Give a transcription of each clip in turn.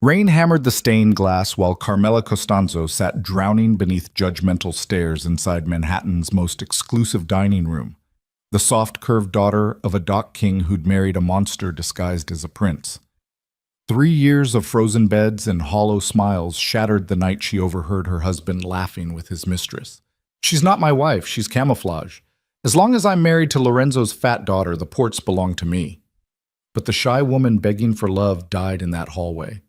Rain hammered the stained glass while Carmela Costanzo sat drowning beneath judgmental stares inside Manhattan's most exclusive dining room, the soft curved daughter of a dock king who'd married a monster disguised as a prince. 3 years of frozen beds and hollow smiles shattered the night she overheard her husband laughing with his mistress. "She's not my wife, she's camouflage. As long as I'm married to Lorenzo's fat daughter, the ports belong to me." But the shy woman begging for love died in that hallway,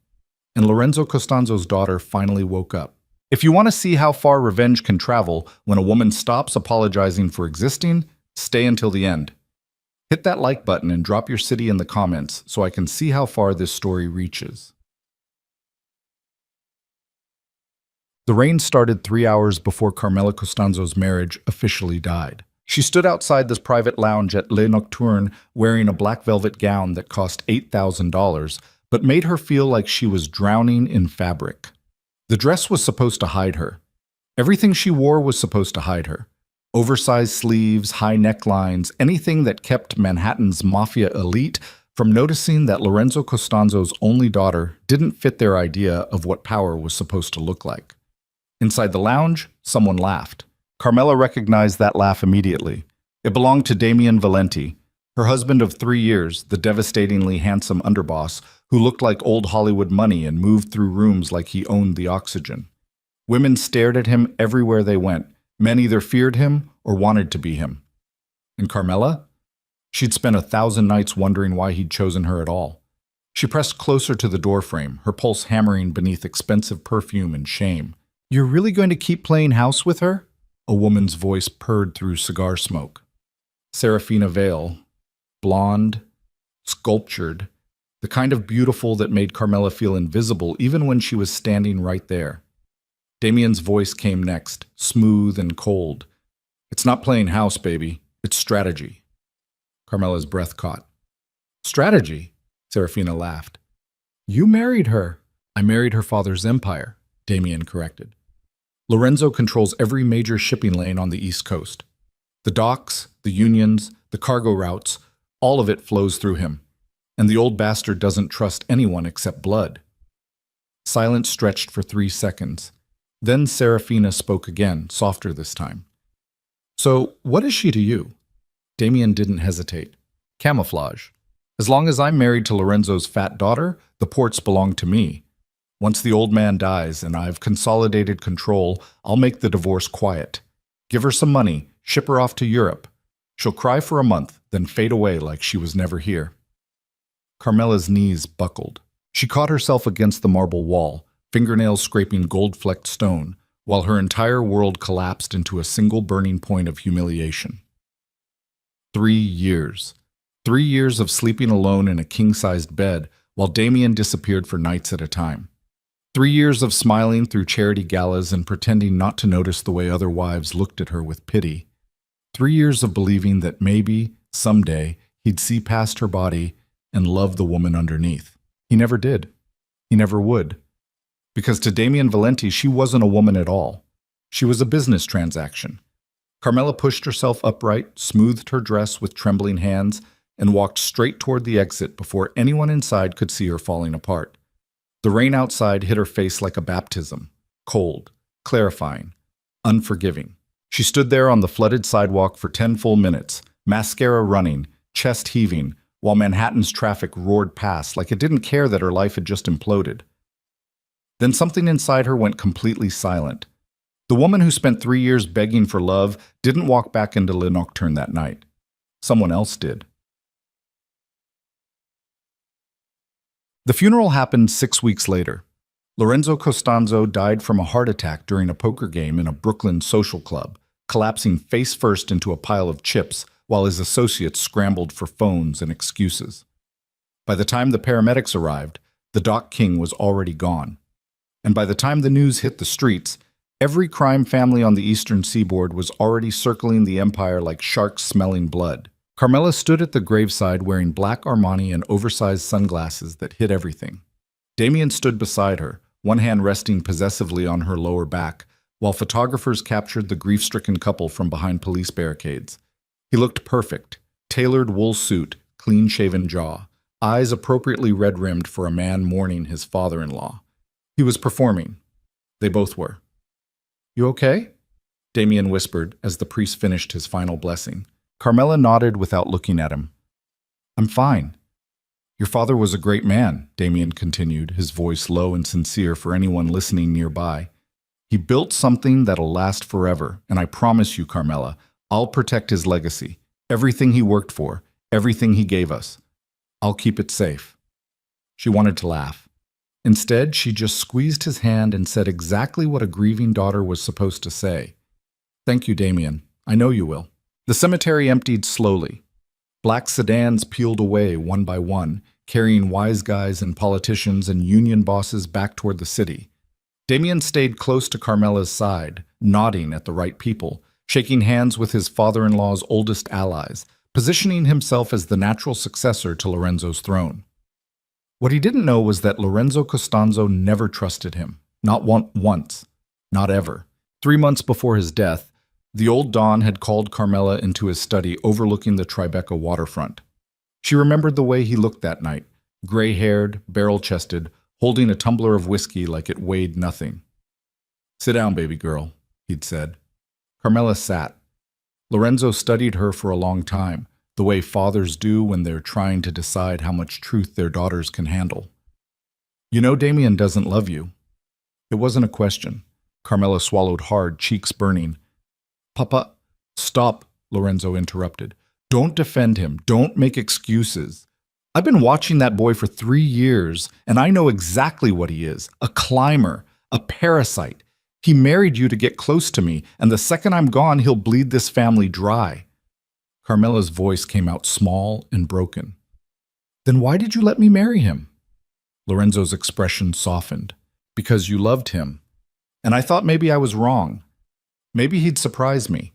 and Lorenzo Costanzo's daughter finally woke up. If you want to see how far revenge can travel when a woman stops apologizing for existing, stay until the end. Hit that like button and drop your city in the comments so I can see how far this story reaches. The rain started 3 hours before Carmela Costanzo's marriage officially died. She stood outside this private lounge at Le Nocturne wearing a black velvet gown that cost $8,000, but made her feel like she was drowning in fabric. The dress was supposed to hide her. Everything she wore was supposed to hide her. Oversized sleeves, high necklines, anything that kept Manhattan's Mafia elite from noticing that Lorenzo Costanzo's only daughter didn't fit their idea of what power was supposed to look like. Inside the lounge, someone laughed. Carmela recognized that laugh immediately. It belonged to Damian Valenti, her husband of 3 years, the devastatingly handsome underboss who looked like old Hollywood money and moved through rooms like he owned the oxygen. Women stared at him everywhere they went. Men either feared him or wanted to be him. And Carmela? She'd spent 1,000 nights wondering why he'd chosen her at all. She pressed closer to the doorframe, her pulse hammering beneath expensive perfume and shame. "You're really going to keep playing house with her?" A woman's voice purred through cigar smoke. Serafina Vale, blonde, sculptured, the kind of beautiful that made Carmela feel invisible even when she was standing right there. Damian's voice came next, smooth and cold. "It's not playing house, baby. It's strategy." Carmela's breath caught. "Strategy?" Serafina laughed. "You married her." "I married her father's empire," Damian corrected. "Lorenzo controls every major shipping lane on the East Coast. The docks, the unions, the cargo routes, all of it flows through him. And the old bastard doesn't trust anyone except blood." Silence stretched for 3 seconds. Then Serafina spoke again, softer this time. "So, what is she to you?" Damian didn't hesitate. "Camouflage. As long as I'm married to Lorenzo's fat daughter, the ports belong to me. Once the old man dies and I've consolidated control, I'll make the divorce quiet. Give her some money, ship her off to Europe. She'll cry for a month, then fade away like she was never here." Carmela's knees buckled. She caught herself against the marble wall, fingernails scraping gold-flecked stone, while her entire world collapsed into a single burning point of humiliation. 3 years. 3 years of sleeping alone in a king-sized bed while Damian disappeared for nights at a time. 3 years of smiling through charity galas and pretending not to notice the way other wives looked at her with pity. 3 years of believing that maybe, someday, he'd see past her body and love the woman underneath. He never did. He never would. Because to Damian Valenti, she wasn't a woman at all. She was a business transaction. Carmela pushed herself upright, smoothed her dress with trembling hands, and walked straight toward the exit before anyone inside could see her falling apart. The rain outside hit her face like a baptism, cold, clarifying, unforgiving. She stood there on the flooded sidewalk for 10 full minutes, mascara running, chest heaving, while Manhattan's traffic roared past like it didn't care that her life had just imploded. Then something inside her went completely silent. The woman who spent 3 years begging for love didn't walk back into Le Nocturne that night. Someone else did. The funeral happened 6 weeks later. Lorenzo Costanzo died from a heart attack during a poker game in a Brooklyn social club, collapsing face first into a pile of chips while his associates scrambled for phones and excuses. By the time the paramedics arrived, the dock king was already gone. And by the time the news hit the streets, every crime family on the eastern seaboard was already circling the empire like sharks smelling blood. Carmela stood at the graveside wearing black Armani and oversized sunglasses that hid everything. Damian stood beside her, one hand resting possessively on her lower back, while photographers captured the grief-stricken couple from behind police barricades. He looked perfect, tailored wool suit, clean-shaven jaw, eyes appropriately red-rimmed for a man mourning his father-in-law. He was performing. They both were. "You okay?" Damien whispered as the priest finished his final blessing. Carmela nodded without looking at him. "I'm fine." "Your father was a great man," Damien continued, his voice low and sincere for anyone listening nearby. "He built something that'll last forever, and I promise you, Carmela, I'll protect his legacy. Everything he worked for, everything he gave us. I'll keep it safe." She wanted to laugh. Instead, she just squeezed his hand and said exactly what a grieving daughter was supposed to say. "Thank you, Damien. I know you will." The cemetery emptied slowly. Black sedans peeled away one by one, carrying wise guys and politicians and union bosses back toward the city. Damien stayed close to Carmela's side, nodding at the right people, shaking hands with his father-in-law's oldest allies, positioning himself as the natural successor to Lorenzo's throne. What he didn't know was that Lorenzo Costanzo never trusted him. Not once. Not ever. 3 months before his death, the old Don had called Carmela into his study overlooking the Tribeca waterfront. She remembered the way he looked that night, gray-haired, barrel-chested, holding a tumbler of whiskey like it weighed nothing. "Sit down, baby girl," he'd said. Carmela sat. Lorenzo studied her for a long time, the way fathers do when they're trying to decide how much truth their daughters can handle. "You know Damien doesn't love you." It wasn't a question. Carmela swallowed hard, cheeks burning. "Papa—" "Stop," Lorenzo interrupted. "Don't defend him. Don't make excuses. I've been watching that boy for 3 years, and I know exactly what he is. A climber, a parasite. He married you to get close to me, and the second I'm gone, he'll bleed this family dry." Carmela's voice came out small and broken. "Then why did you let me marry him?" Lorenzo's expression softened. "Because you loved him. And I thought maybe I was wrong. Maybe he'd surprise me."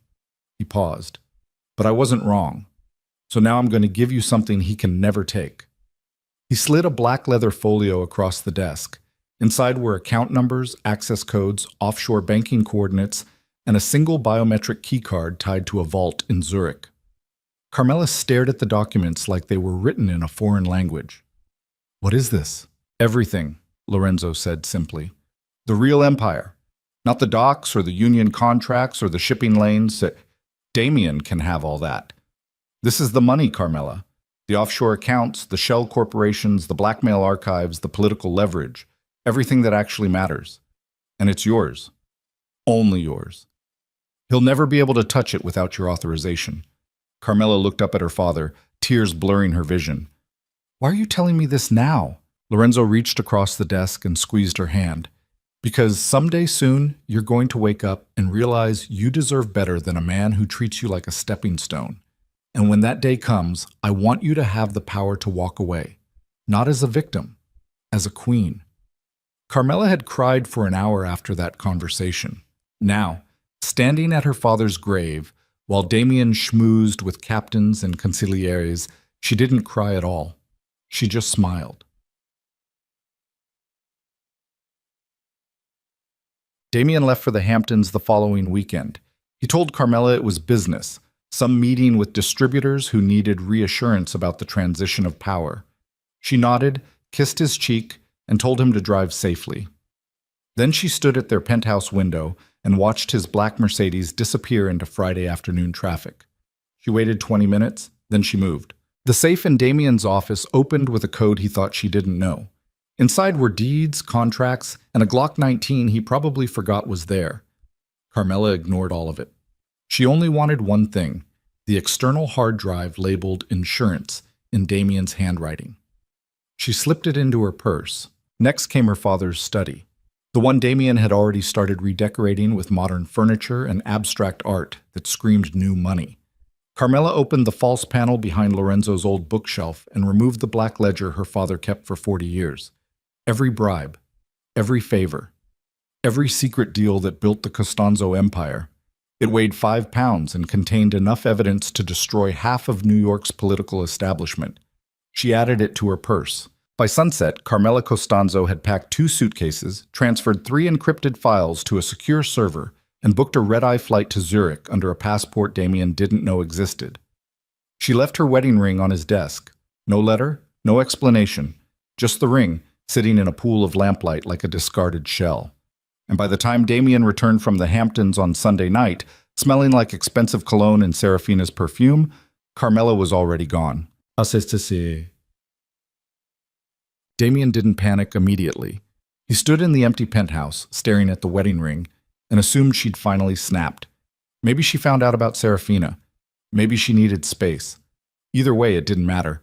He paused. "But I wasn't wrong. So now I'm going to give you something he can never take." He slid a black leather folio across the desk. Inside were account numbers, access codes, offshore banking coordinates, and a single biometric keycard tied to a vault in Zurich. Carmela stared at the documents like they were written in a foreign language. "What is this?" "Everything," Lorenzo said simply. "The real empire. Not the docks or the union contracts or the shipping lanes. Damien can have all that. This is the money, Carmela. The offshore accounts, the shell corporations, the blackmail archives, the political leverage. Everything that actually matters. And it's yours. Only yours. He'll never be able to touch it without your authorization." Carmela looked up at her father, tears blurring her vision. "Why are you telling me this now?" Lorenzo reached across the desk and squeezed her hand. "Because someday soon, you're going to wake up and realize you deserve better than a man who treats you like a stepping stone. And when that day comes, I want you to have the power to walk away. Not as a victim, as a queen." Carmela had cried for an hour after that conversation. Now, standing at her father's grave, while Damien schmoozed with captains and consiglieres, she didn't cry at all. She just smiled. Damien left for the Hamptons the following weekend. He told Carmela it was business, some meeting with distributors who needed reassurance about the transition of power. She nodded, kissed his cheek, and told him to drive safely. Then she stood at their penthouse window and watched his black Mercedes disappear into Friday afternoon traffic. She waited 20 minutes, then she moved. The safe in Damien's office opened with a code he thought she didn't know. Inside were deeds, contracts, and a Glock 19 he probably forgot was there. Carmela ignored all of it. She only wanted one thing, the external hard drive labeled insurance in Damien's handwriting. She slipped it into her purse. Next came her father's study. The one Damien had already started redecorating with modern furniture and abstract art that screamed new money. Carmela opened the false panel behind Lorenzo's old bookshelf and removed the black ledger her father kept for 40 years. Every bribe, every favor, every secret deal that built the Costanzo empire. It weighed 5 pounds and contained enough evidence to destroy half of New York's political establishment. She added it to her purse. By sunset, Carmela Costanzo had packed 2 suitcases, transferred 3 encrypted files to a secure server, and booked a red-eye flight to Zurich under a passport Damien didn't know existed. She left her wedding ring on his desk. No letter, No explanation, just the ring, sitting in a pool of lamplight like a discarded shell. And by the time Damien returned from the Hamptons on Sunday night, smelling like expensive cologne and Serafina's perfume, Carmela was already gone. Damien didn't panic immediately. He stood in the empty penthouse, staring at the wedding ring, and assumed she'd finally snapped. Maybe she found out about Serafina. Maybe she needed space. Either way, it didn't matter.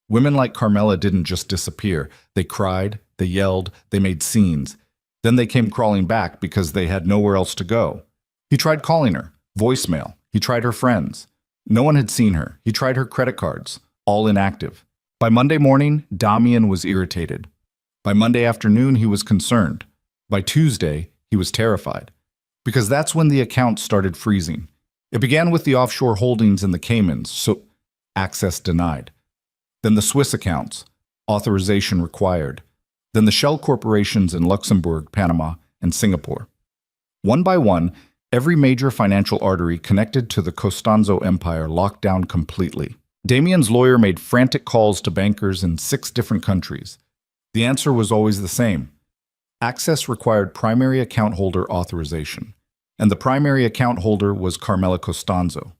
Women like Carmela didn't just disappear. They cried, they yelled, they made scenes. Then they came crawling back because they had nowhere else to go. He tried calling her, voicemail. He tried her friends. No one had seen her. He tried her credit cards, all inactive. By Monday morning, Damien was irritated. By Monday afternoon, he was concerned. By Tuesday, he was terrified. Because that's when the account started freezing. It began with the offshore holdings in the Caymans, so access denied. Then the Swiss accounts, authorization required. Then the shell corporations in Luxembourg, Panama, and Singapore. One by one, every major financial artery connected to the Costanzo Empire locked down completely. Damien's lawyer made frantic calls to bankers in 6 different countries. The answer was always the same. Access required primary account holder authorization, and the primary account holder was Carmela Costanzo.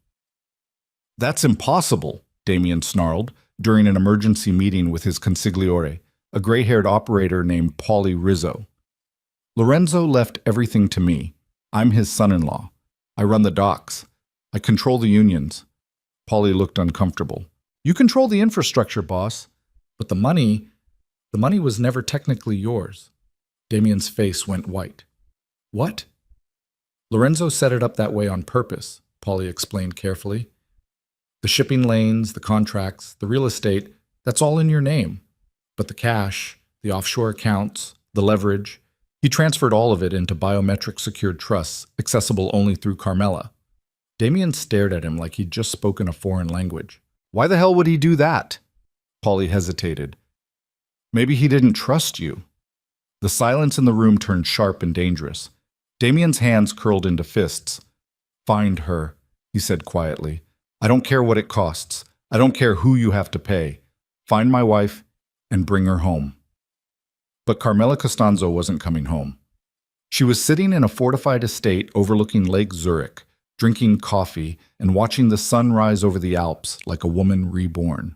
"That's impossible," Damien snarled during an emergency meeting with his consigliere, a gray-haired operator named Paulie Rizzo. "Lorenzo left everything to me. I'm his son-in-law. I run the docks. I control the unions." Paulie looked uncomfortable. "You control the infrastructure, boss, but the money was never technically yours." Damien's face went white. "What?" "Lorenzo set it up that way on purpose," Paulie explained carefully. "The shipping lanes, the contracts, the real estate, that's all in your name. But the cash, the offshore accounts, the leverage, he transferred all of it into biometric secured trusts, accessible only through Carmela." Damien stared at him like he'd just spoken a foreign language. "Why the hell would he do that?" Paulie hesitated. "Maybe he didn't trust you." The silence in the room turned sharp and dangerous. Damien's hands curled into fists. "Find her," he said quietly. "I don't care what it costs. I don't care who you have to pay. Find my wife and bring her home." But Carmela Costanzo wasn't coming home. She was sitting in a fortified estate overlooking Lake Zurich, drinking coffee and watching the sun rise over the Alps like a woman reborn.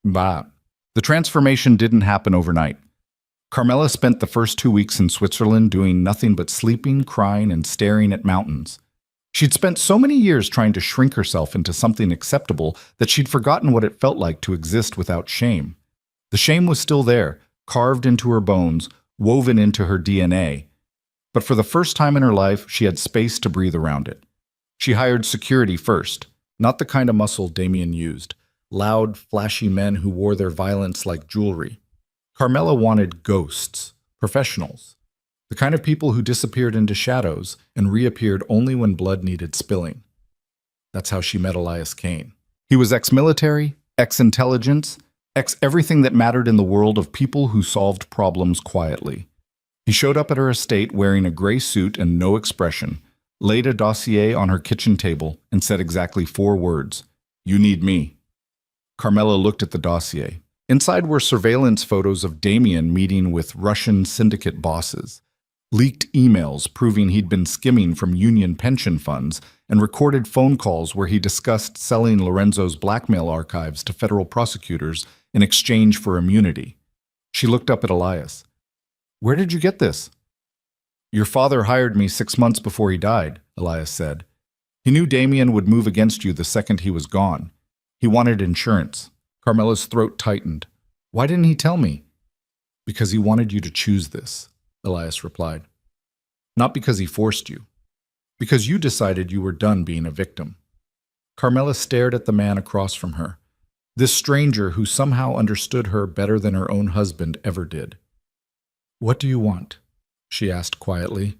But the transformation didn't happen overnight. Carmela spent the first 2 weeks in Switzerland doing nothing but sleeping, crying, and staring at mountains. She'd spent so many years trying to shrink herself into something acceptable that she'd forgotten what it felt like to exist without shame. The shame was still there, carved into her bones, woven into her DNA. But for the first time in her life, she had space to breathe around it. She hired security first, not the kind of muscle Damien used, loud, flashy men who wore their violence like jewelry. Carmela wanted ghosts, professionals, the kind of people who disappeared into shadows and reappeared only when blood needed spilling. That's how she met Elias Kane. He was ex-military, ex-intelligence, ex-everything that mattered in the world of people who solved problems quietly. He showed up at her estate wearing a gray suit and no expression, laid a dossier on her kitchen table, and said exactly 4 words: "You need me." Carmela looked at the dossier. Inside were surveillance photos of Damien meeting with Russian syndicate bosses, leaked emails proving he'd been skimming from union pension funds, and recorded phone calls where he discussed selling Lorenzo's blackmail archives to federal prosecutors in exchange for immunity. She looked up at Elias. "Where did you get this?" "Your father hired me 6 months before he died," Elias said. "He knew Damien would move against you the second he was gone. He wanted insurance." Carmela's throat tightened. "Why didn't he tell me?" "Because he wanted you to choose this," Elias replied. "Not because he forced you. Because you decided you were done being a victim." Carmela stared at the man across from her, this stranger who somehow understood her better than her own husband ever did. "What do you want?" she asked quietly.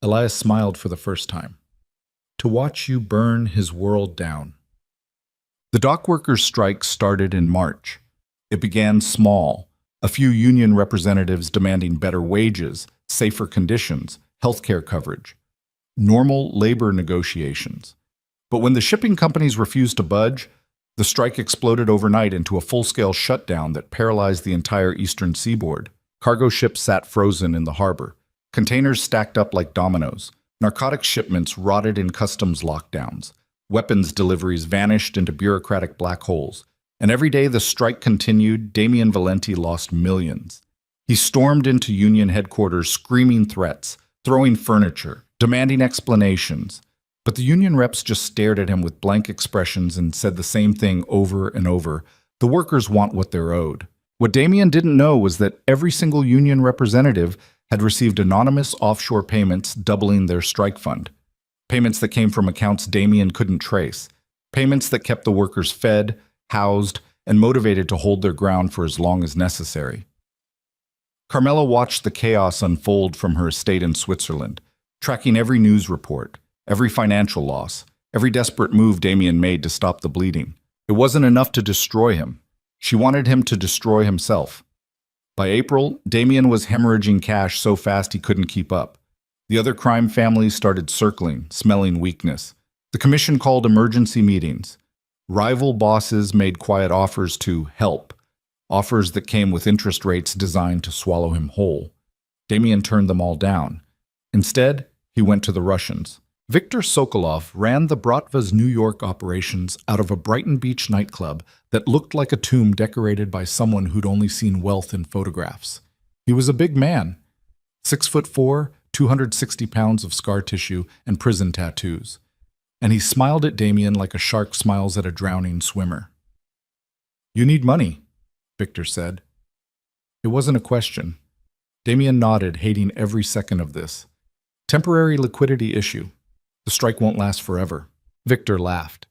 Elias smiled for the first time. "To watch you burn his world down." The dockworkers' strike started in March. It began small, a few union representatives demanding better wages, safer conditions, healthcare coverage, normal labor negotiations. But when the shipping companies refused to budge, The strike exploded overnight into a full-scale shutdown that paralyzed the entire eastern seaboard. Cargo ships sat frozen in the harbor. Containers stacked up like dominoes. Narcotics shipments rotted in customs lockdowns. Weapons deliveries vanished into bureaucratic black holes. And every day the strike continued, Damien Valenti lost millions. He stormed into union headquarters screaming threats, throwing furniture, demanding explanations. But the union reps just stared at him with blank expressions and said the same thing over and over. The workers want what they're owed. What Damien didn't know was that every single union representative had received anonymous offshore payments doubling their strike fund. Payments that came from accounts Damien couldn't trace. Payments that kept the workers fed, housed, and motivated to hold their ground for as long as necessary. Carmela watched the chaos unfold from her estate in Switzerland, tracking every news report, every financial loss, every desperate move Damien made to stop the bleeding. It wasn't enough to destroy him. She wanted him to destroy himself. By April, Damien was hemorrhaging cash so fast he couldn't keep up. The other crime families started circling, smelling weakness. The commission called emergency meetings. Rival bosses made quiet offers to help, offers that came with interest rates designed to swallow him whole. Damien turned them all down. Instead, he went to the Russians. Viktor Sokolov ran the Bratva's New York operations out of a Brighton Beach nightclub that looked like a tomb decorated by someone who'd only seen wealth in photographs. He was a big man, 6'4", 260 pounds of scar tissue and prison tattoos. And he smiled at Damien like a shark smiles at a drowning swimmer. "You need money," Victor said. It wasn't a question. Damien nodded, hating every second of this. Temporary liquidity issue. The strike won't last forever. Victor laughed.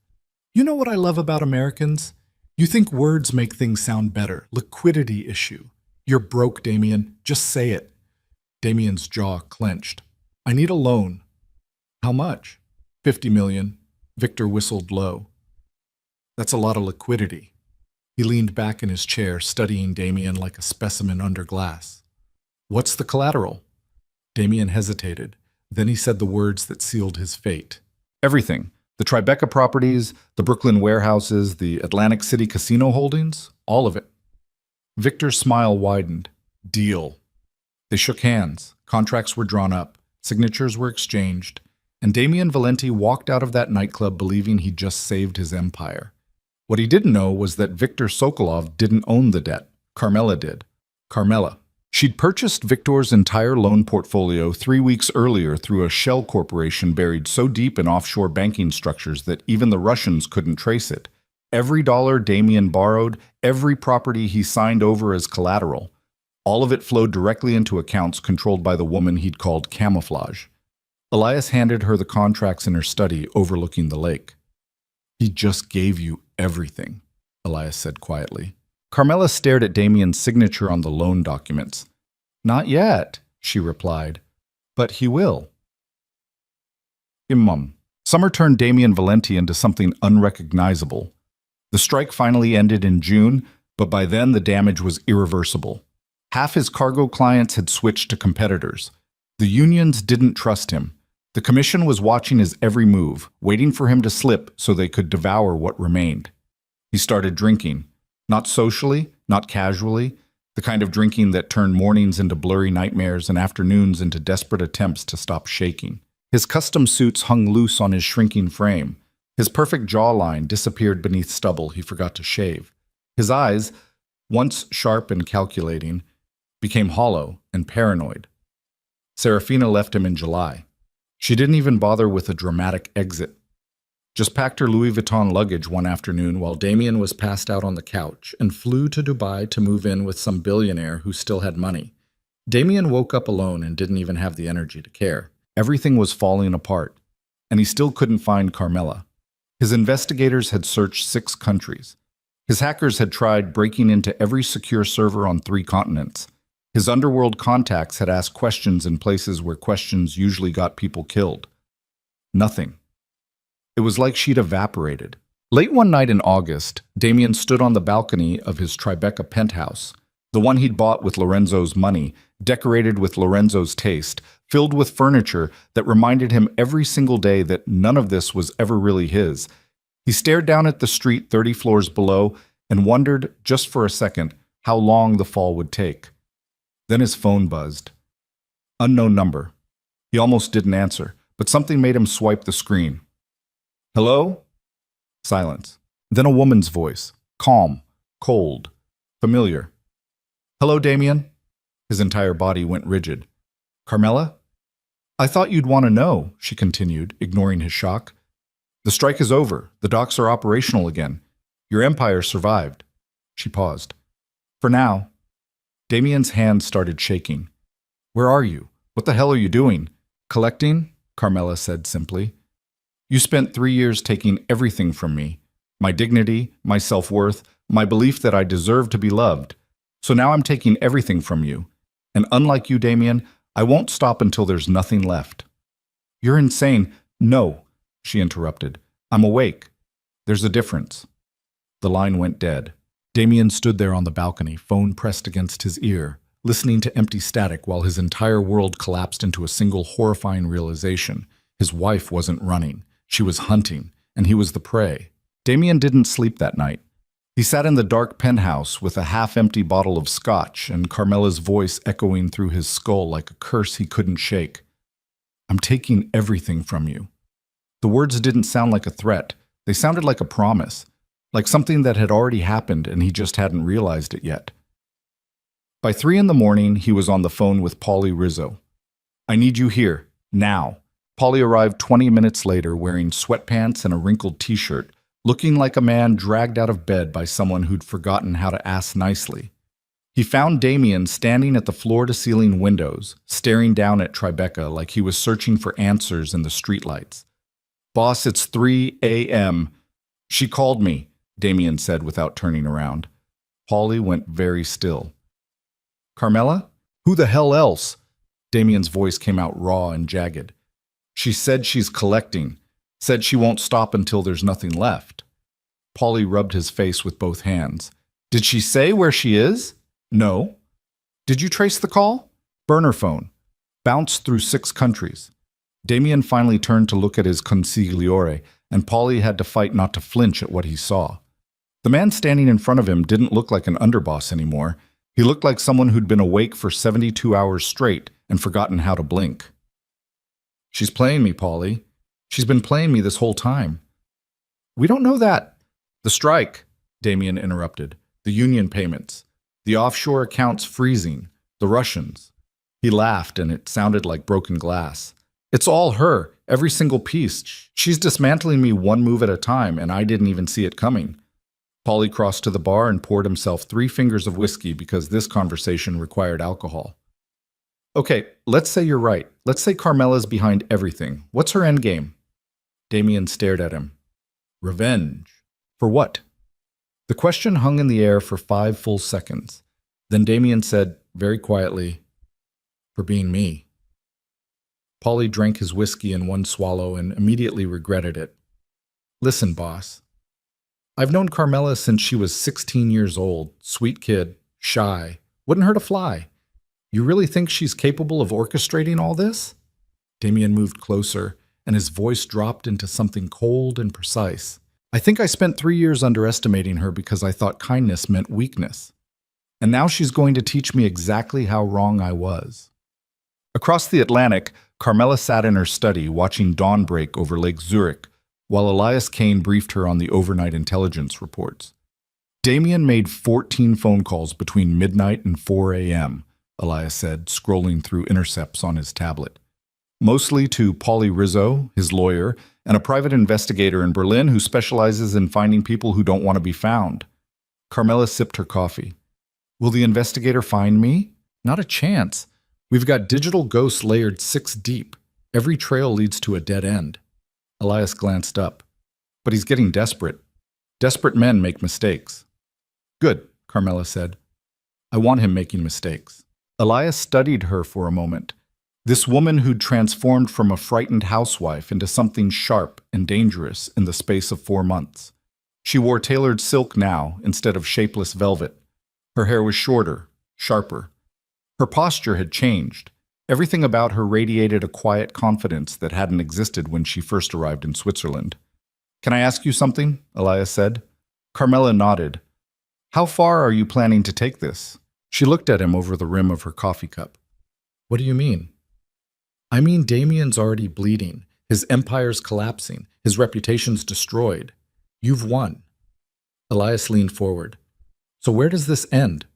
"You know what I love about Americans? You think words make things sound better. Liquidity issue. You're broke, Damien. Just say it." Damien's jaw clenched. "I need a loan." "How much?" "50 million. Victor whistled low. "That's a lot of liquidity." He leaned back in his chair, studying Damien like a specimen under glass. "What's the collateral?" Damien hesitated. Then he said the words that sealed his fate. "Everything. The Tribeca properties, the Brooklyn warehouses, the Atlantic City casino holdings, all of it." Victor's smile widened. "Deal." They shook hands. Contracts were drawn up. Signatures were exchanged. And Damien Valenti walked out of that nightclub believing he'd just saved his empire. What he didn't know was that Viktor Sokolov didn't own the debt. Carmela did. Carmela. She'd purchased Victor's entire loan portfolio 3 weeks earlier through a shell corporation buried so deep in offshore banking structures that even the Russians couldn't trace it. Every dollar Damien borrowed, every property he signed over as collateral, all of it flowed directly into accounts controlled by the woman he'd called Camouflage. Elias handed her the contracts in her study overlooking the lake. "He just gave you everything," Elias said quietly. Carmela stared at Damien's signature on the loan documents. "Not yet," she replied, "but he will." Summer turned Damien Valenti into something unrecognizable. The strike finally ended in June, but by then the damage was irreversible. Half his cargo clients had switched to competitors. The unions didn't trust him. The commission was watching his every move, waiting for him to slip so they could devour what remained. He started drinking. Not socially, not casually, the kind of drinking that turned mornings into blurry nightmares and afternoons into desperate attempts to stop shaking. His custom suits hung loose on his shrinking frame. His perfect jawline disappeared beneath stubble he forgot to shave. His eyes, once sharp and calculating, became hollow and paranoid. Serafina left him in July. She didn't even bother with a dramatic exit. Just packed her Louis Vuitton luggage one afternoon while Damien was passed out on the couch and flew to Dubai to move in with some billionaire who still had money. Damien woke up alone and didn't even have the energy to care. Everything was falling apart, and he still couldn't find Carmela. His investigators had searched 6 countries. His hackers had tried breaking into every secure server on 3 continents. His underworld contacts had asked questions in places where questions usually got people killed. Nothing. It was like she'd evaporated. Late one night in August, Damien stood on the balcony of his Tribeca penthouse, the one he'd bought with Lorenzo's money, decorated with Lorenzo's taste, filled with furniture that reminded him every single day that none of this was ever really his. He stared down at the street 30 floors below and wondered, just for a second, how long the fall would take. Then his phone buzzed. Unknown number. He almost didn't answer, but something made him swipe the screen. Hello? Silence. Then a woman's voice. Calm, cold, familiar. Hello, Damien? His entire body went rigid. Carmela? I thought you'd want to know, she continued, ignoring his shock. The strike is over. The docks are operational again. Your empire survived. She paused. For now. Damien's hands started shaking. Where are you? What the hell are you doing? Collecting? Carmela said simply. You spent 3 years taking everything from me. My dignity, my self-worth, my belief that I deserve to be loved. So now I'm taking everything from you. And unlike you, Damien, I won't stop until there's nothing left. You're insane. No, she interrupted. I'm awake. There's a difference. The line went dead. Damien stood there on the balcony, phone pressed against his ear, listening to empty static while his entire world collapsed into a single horrifying realization. His wife wasn't running. She was hunting, and he was the prey. Damien didn't sleep that night. He sat in the dark penthouse with a half-empty bottle of scotch and Carmela's voice echoing through his skull like a curse he couldn't shake. I'm taking everything from you. The words didn't sound like a threat. They sounded like a promise, like something that had already happened and he just hadn't realized it yet. By 3 a.m, he was on the phone with Paulie Rizzo. I need you here, now. Paulie arrived 20 minutes later wearing sweatpants and a wrinkled t-shirt, looking like a man dragged out of bed by someone who'd forgotten how to ask nicely. He found Damien standing at the floor-to-ceiling windows, staring down at Tribeca like he was searching for answers in the streetlights. Boss, it's 3 a.m. She called me, Damien said without turning around. Paulie went very still. Carmela? Who the hell else? Damien's voice came out raw and jagged. She said she's collecting. Said she won't stop until there's nothing left. Paulie rubbed his face with both hands. Did she say where she is? No. Did you trace the call? Burner phone. Bounced through 6 countries. Damien finally turned to look at his consigliere, and Paulie had to fight not to flinch at what he saw. The man standing in front of him didn't look like an underboss anymore. He looked like someone who'd been awake for 72 hours straight and forgotten how to blink. She's playing me, Paulie. She's been playing me this whole time. We don't know that. The strike, Damien interrupted. The union payments. The offshore accounts freezing. The Russians. He laughed, and it sounded like broken glass. It's all her, every single piece. She's dismantling me one move at a time, and I didn't even see it coming. Paulie crossed to the bar and poured himself 3 fingers of whiskey because this conversation required alcohol. Okay, let's say you're right. Let's say Carmela's behind everything. What's her endgame? Damien stared at him. Revenge. For what? The question hung in the air for 5 full seconds. Then Damien said, very quietly, for being me. Paulie drank his whiskey in one swallow and immediately regretted it. Listen, boss. I've known Carmela since she was 16 years old, sweet kid, shy, wouldn't hurt a fly. You really think she's capable of orchestrating all this? Damien moved closer, and his voice dropped into something cold and precise. I think I spent 3 years underestimating her because I thought kindness meant weakness. And now she's going to teach me exactly how wrong I was. Across the Atlantic, Carmela sat in her study watching dawn break over Lake Zurich, while Elias Kane briefed her on the overnight intelligence reports. Damien made 14 phone calls between midnight and 4 a.m., Elias said, scrolling through intercepts on his tablet. Mostly to Paulie Rizzo, his lawyer, and a private investigator in Berlin who specializes in finding people who don't want to be found. Carmela sipped her coffee. Will the investigator find me? Not a chance. We've got digital ghosts layered 6 deep. Every trail leads to a dead end. Elias glanced up. But he's getting desperate. Desperate men make mistakes. Good, Carmela said. I want him making mistakes. Elias studied her for a moment. This woman who'd transformed from a frightened housewife into something sharp and dangerous in the space of 4 months. She wore tailored silk now instead of shapeless velvet. Her hair was shorter, sharper. Her posture had changed. Everything about her radiated a quiet confidence that hadn't existed when she first arrived in Switzerland. Can I ask you something? Elias said. Carmela nodded. How far are you planning to take this? She looked at him over the rim of her coffee cup. What do you mean? I mean, Damien's already bleeding. His empire's collapsing. His reputation's destroyed. You've won. Elias leaned forward. So where does this end?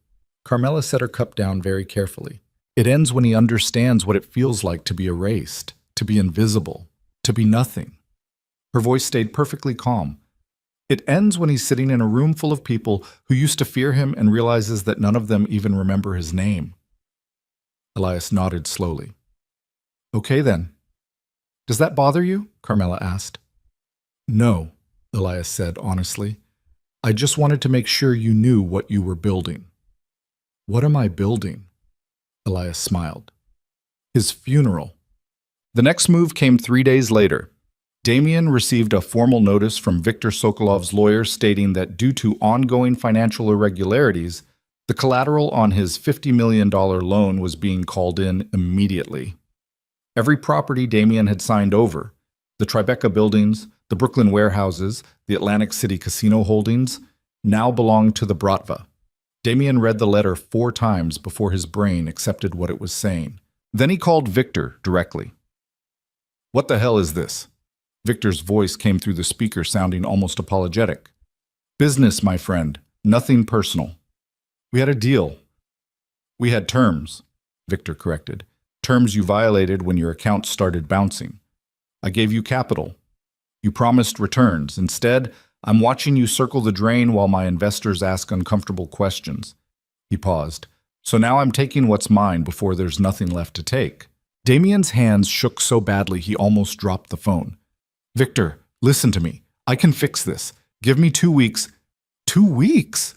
Carmela set her cup down very carefully. It ends when he understands what it feels like to be erased, to be invisible, to be nothing. Her voice stayed perfectly calm. It ends when he's sitting in a room full of people who used to fear him and realizes that none of them even remember his name. Elias nodded slowly. Okay then. Does that bother you? Carmela asked. No, Elias said honestly. I just wanted to make sure you knew what you were building. What am I building? Elias smiled. His funeral. The next move came 3 days later. Damien received a formal notice from Viktor Sokolov's lawyer stating that due to ongoing financial irregularities, the collateral on his $50 million loan was being called in immediately. Every property Damien had signed over, the Tribeca buildings, the Brooklyn warehouses, the Atlantic City casino holdings, now belonged to the Bratva. Damien read the letter 4 times before his brain accepted what it was saying. Then he called Victor directly. What the hell is this? Victor's voice came through the speaker sounding almost apologetic. Business, my friend, nothing personal. We had a deal. We had terms, Victor corrected. Terms you violated when your account started bouncing. I gave you capital. You promised returns. Instead, I'm watching you circle the drain while my investors ask uncomfortable questions. He paused. So now I'm taking what's mine before there's nothing left to take. Damien's hands shook so badly he almost dropped the phone. Victor, listen to me. I can fix this. Give me 2 weeks. 2 weeks?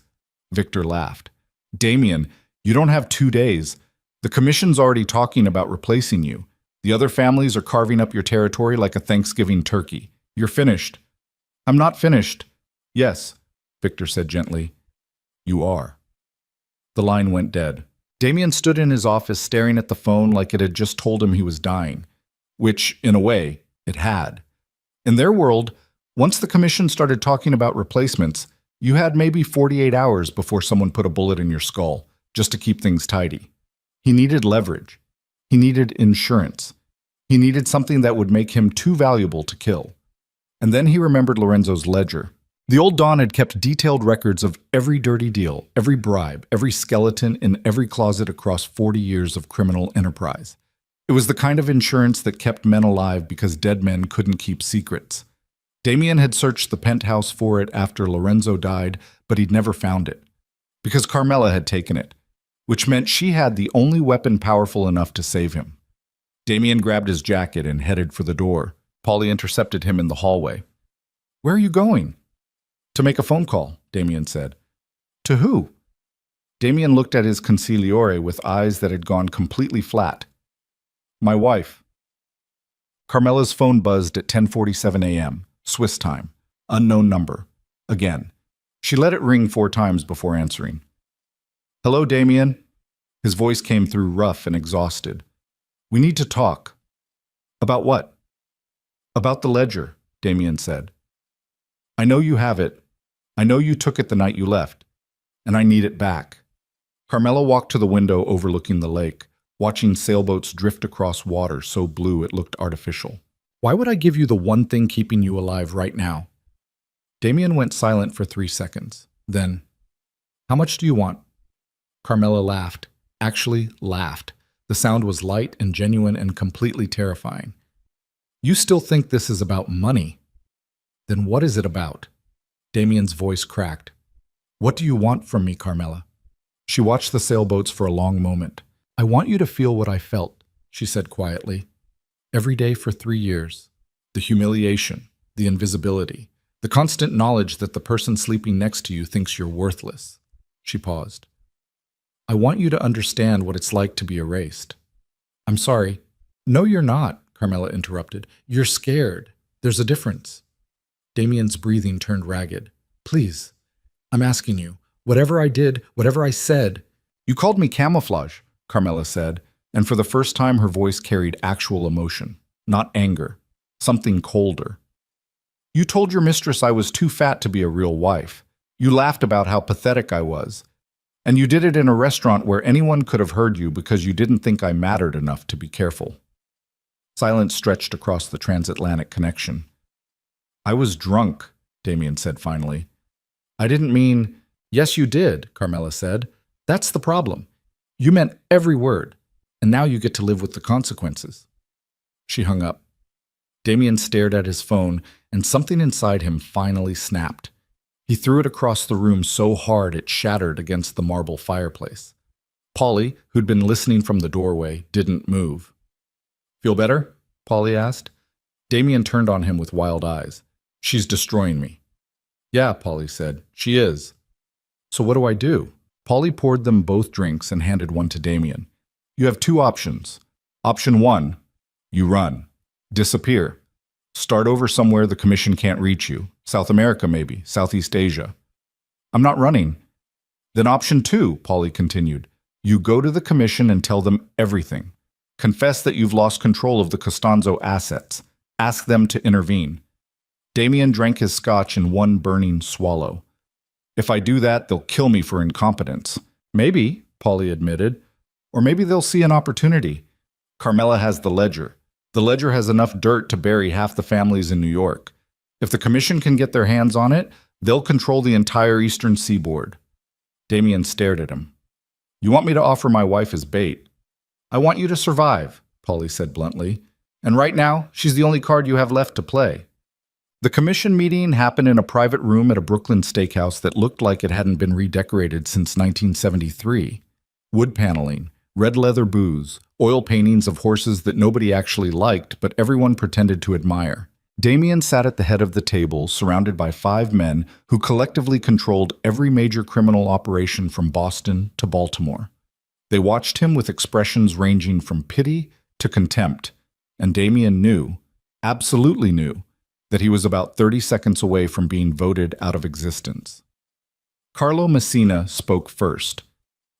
Victor laughed. Damien, you don't have 2 days. The commission's already talking about replacing you. The other families are carving up your territory like a Thanksgiving turkey. You're finished. I'm not finished. Yes, Victor said gently. You are. The line went dead. Damien stood in his office staring at the phone like it had just told him he was dying, which, in a way, it had. In their world, once the commission started talking about replacements, you had maybe 48 hours before someone put a bullet in your skull, just to keep things tidy. He needed leverage. He needed insurance. He needed something that would make him too valuable to kill. And then he remembered Lorenzo's ledger. The old Don had kept detailed records of every dirty deal, every bribe, every skeleton in every closet across 40 years of criminal enterprise. It was the kind of insurance that kept men alive because dead men couldn't keep secrets. Damien had searched the penthouse for it after Lorenzo died, but he'd never found it. Because Carmela had taken it, which meant she had the only weapon powerful enough to save him. Damien grabbed his jacket and headed for the door. Polly intercepted him in the hallway. Where are you going? To make a phone call, Damien said. To who? Damien looked at his consigliere with eyes that had gone completely flat. My wife. Carmela's phone buzzed at 10:47 a.m., Swiss time. Unknown number. Again. She let it ring 4 times before answering. Hello, Damien. His voice came through rough and exhausted. We need to talk. About what? About the ledger, Damien said. I know you have it. I know you took it the night you left. And I need it back. Carmela walked to the window overlooking the lake, watching sailboats drift across water so blue it looked artificial. Why would I give you the one thing keeping you alive right now? Damien went silent for 3 seconds. Then, how much do you want? Carmela laughed. Actually laughed. The sound was light and genuine and completely terrifying. You still think this is about money? Then what is it about? Damien's voice cracked. What do you want from me, Carmela? She watched the sailboats for a long moment. I want you to feel what I felt, she said quietly. Every day for 3 years. The humiliation, the invisibility, the constant knowledge that the person sleeping next to you thinks you're worthless. She paused. I want you to understand what it's like to be erased. I'm sorry. No, you're not, Carmela interrupted. You're scared. There's a difference. Damien's breathing turned ragged. Please, I'm asking you, whatever I did, whatever I said. You called me camouflage, Carmela said, and for the first time her voice carried actual emotion, not anger, something colder. You told your mistress I was too fat to be a real wife. You laughed about how pathetic I was. And you did it in a restaurant where anyone could have heard you because you didn't think I mattered enough to be careful. Silence stretched across the transatlantic connection. I was drunk, Damien said finally. I didn't mean, yes, you did, Carmela said. That's the problem. You meant every word, and now you get to live with the consequences. She hung up. Damien stared at his phone, and something inside him finally snapped. He threw it across the room so hard it shattered against the marble fireplace. Polly, who'd been listening from the doorway, didn't move. Feel better? Polly asked. Damien turned on him with wild eyes. She's destroying me. Yeah, Polly said. She is. So what do I do? Polly poured them both drinks and handed one to Damien. You have two options. Option 1, you run. Disappear. Start over somewhere the commission can't reach you. South America, maybe. Southeast Asia. I'm not running. Then option 2, Polly continued. You go to the commission and tell them everything. Confess that you've lost control of the Costanzo assets. Ask them to intervene. Damien drank his scotch in one burning swallow. If I do that, they'll kill me for incompetence. Maybe, Polly admitted. Or maybe they'll see an opportunity. Carmela has the ledger. The ledger has enough dirt to bury half the families in New York. If the commission can get their hands on it, they'll control the entire eastern seaboard. Damien stared at him. You want me to offer my wife as bait? I want you to survive, Polly said bluntly. And right now, she's the only card you have left to play. The commission meeting happened in a private room at a Brooklyn steakhouse that looked like it hadn't been redecorated since 1973. Wood paneling, red leather booths, oil paintings of horses that nobody actually liked, but everyone pretended to admire. Damien sat at the head of the table, surrounded by 5 men who collectively controlled every major criminal operation from Boston to Baltimore. They watched him with expressions ranging from pity to contempt, and Damien knew, absolutely knew, that he was about 30 seconds away from being voted out of existence. Carlo Messina spoke first.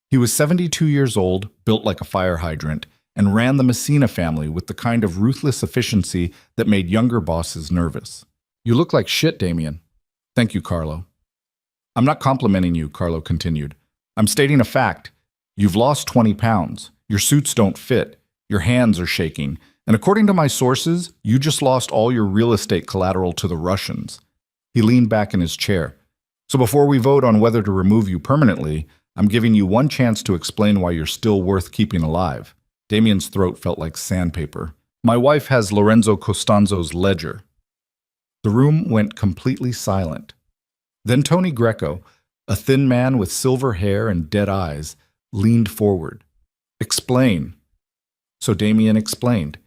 He was 72 years old, built like a fire hydrant, and ran the Messina family with the kind of ruthless efficiency that made younger bosses nervous. You look like shit, Damien. Thank you, Carlo. I'm not complimenting you, Carlo continued. I'm stating a fact. You've lost 20 pounds. Your suits don't fit. Your hands are shaking. And according to my sources, you just lost all your real estate collateral to the Russians. He leaned back in his chair. So before we vote on whether to remove you permanently, I'm giving you one chance to explain why you're still worth keeping alive. Damien's throat felt like sandpaper. My wife has Lorenzo Costanzo's ledger. The room went completely silent. Then Tony Greco, a thin man with silver hair and dead eyes, leaned forward. Explain. So Damien explained.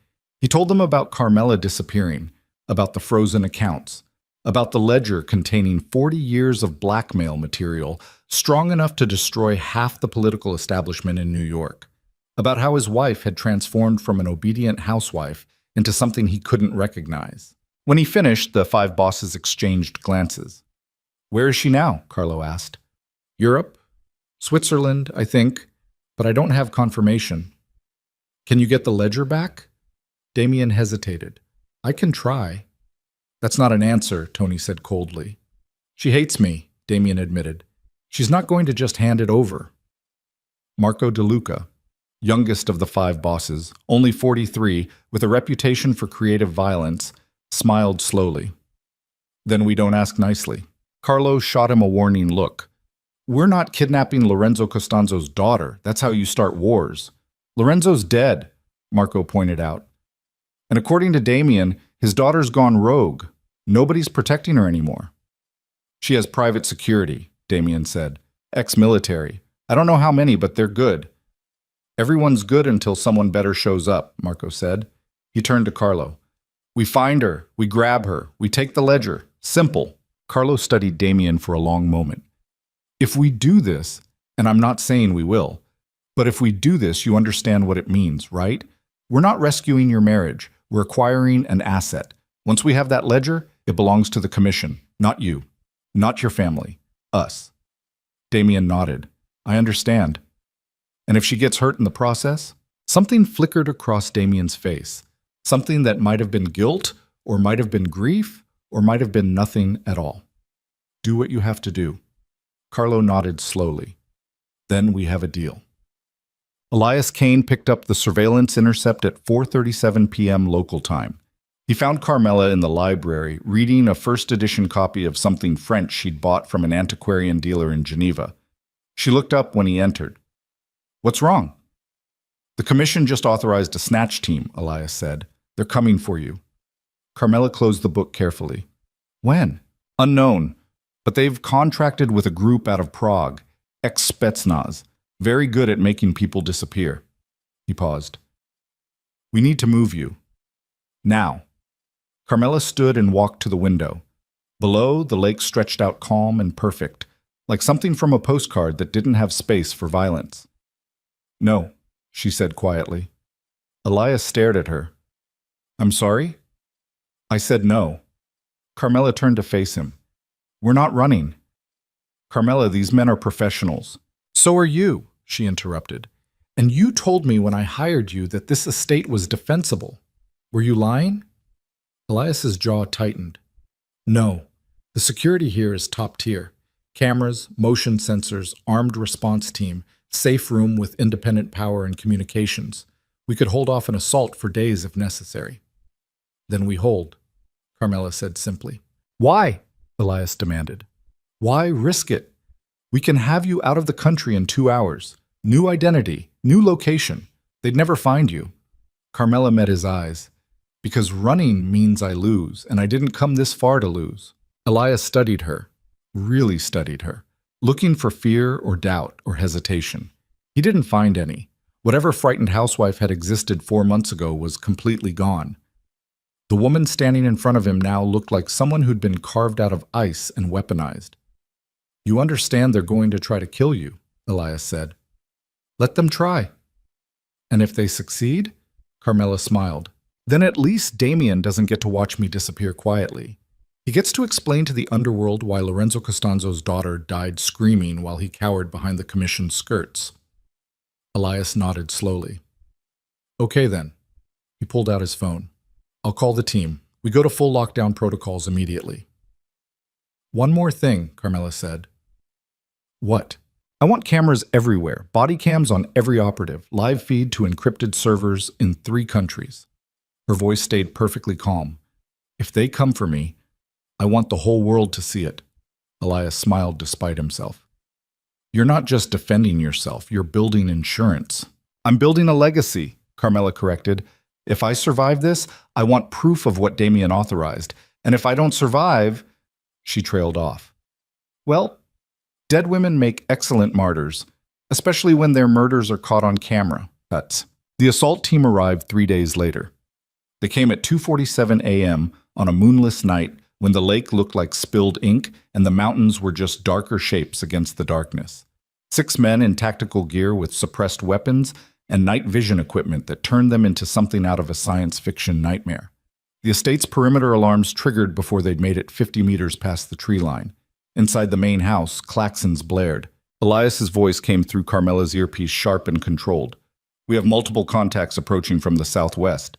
He told them about Carmela disappearing, about the frozen accounts, about the ledger containing 40 years of blackmail material strong enough to destroy half the political establishment in New York, about how his wife had transformed from an obedient housewife into something he couldn't recognize. When he finished, the 5 bosses exchanged glances. Where is she now? Carlo asked. Europe? Switzerland, I think, but I don't have confirmation. Can you get the ledger back? Damien hesitated. I can try. That's not an answer, Tony said coldly. She hates me, Damien admitted. She's not going to just hand it over. Marco De Luca, youngest of the 5 bosses, only 43, with a reputation for creative violence, smiled slowly. Then we don't ask nicely. Carlo shot him a warning look. We're not kidnapping Lorenzo Costanzo's daughter. That's how you start wars. Lorenzo's dead, Marco pointed out. And according to Damien, his daughter's gone rogue. Nobody's protecting her anymore. She has private security, Damien said. Ex-military. I don't know how many, but they're good. Everyone's good until someone better shows up, Marco said. He turned to Carlo. We find her. We grab her. We take the ledger. Simple. Carlo studied Damien for a long moment. If we do this, and I'm not saying we will, but if we do this, you understand what it means, right? We're not rescuing your marriage. We're acquiring an asset. Once we have that ledger, it belongs to the commission, not you, not your family, us. Damien nodded. I understand. And if she gets hurt in the process? Something flickered across Damien's face. Something that might have been guilt, or might have been grief, or might have been nothing at all. Do what you have to do. Carlo nodded slowly. Then we have a deal. Elias Kane picked up the surveillance intercept at 4:37 p.m. local time. He found Carmela in the library, reading a first-edition copy of something French she'd bought from an antiquarian dealer in Geneva. She looked up when he entered. "What's wrong?" "The commission just authorized a snatch team," Elias said. "They're coming for you." Carmela closed the book carefully. "When?" "Unknown. But they've contracted with a group out of Prague, ex-Spetsnaz, very good at making people disappear." He paused. "We need to move you. Now." Carmela stood and walked to the window. Below, the lake stretched out calm and perfect, like something from a postcard that didn't have space for violence. "No," she said quietly. Elias stared at her. "I'm sorry?" "I said no." Carmela turned to face him. "We're not running." "Carmela, these men are professionals." "So are you," she interrupted. "And you told me when I hired you that this estate was defensible. Were you lying?" Elias's jaw tightened. "No. The security here is top tier. Cameras, motion sensors, armed response team, safe room with independent power and communications. We could hold off an assault for days if necessary." "Then we hold," Carmela said simply. "Why?" Elias demanded. "Why risk it? We can have you out of the country in 2 hours. New identity, new location. They'd never find you." Carmela met his eyes. "Because running means I lose, and I didn't come this far to lose." Elias studied her, really studied her, looking for fear or doubt or hesitation. He didn't find any. Whatever frightened housewife had existed 4 months ago was completely gone. The woman standing in front of him now looked like someone who'd been carved out of ice and weaponized. "You understand they're going to try to kill you," Elias said. "Let them try." "And if they succeed?" Carmela smiled. "Then at least Damien doesn't get to watch me disappear quietly. He gets to explain to the underworld why Lorenzo Costanzo's daughter died screaming while he cowered behind the commission's skirts." Elias nodded slowly. "Okay then." He pulled out his phone. "I'll call the team. We go to full lockdown protocols immediately." "One more thing," Carmela said. "What?" "I want cameras everywhere, body cams on every operative, live feed to encrypted servers in 3 countries. Her voice stayed perfectly calm. "If they come for me, I want the whole world to see it." Elias smiled despite himself. "You're not just defending yourself, you're building insurance." "I'm building a legacy," Carmela corrected. "If I survive this, I want proof of what Damien authorized. And if I don't survive—" She trailed off. "Well, dead women make excellent martyrs, especially when their murders are caught on camera." Cuts. The assault team arrived 3 days later. They came at 2:47 a.m. on a moonless night when the lake looked like spilled ink and the mountains were just darker shapes against the darkness. 6 men in tactical gear with suppressed weapons and night vision equipment that turned them into something out of a science fiction nightmare. The estate's perimeter alarms triggered before they'd made it 50 meters past the tree line. Inside the main house, klaxons blared. Elias's voice came through Carmela's earpiece, sharp and controlled. "We have multiple contacts approaching from the southwest.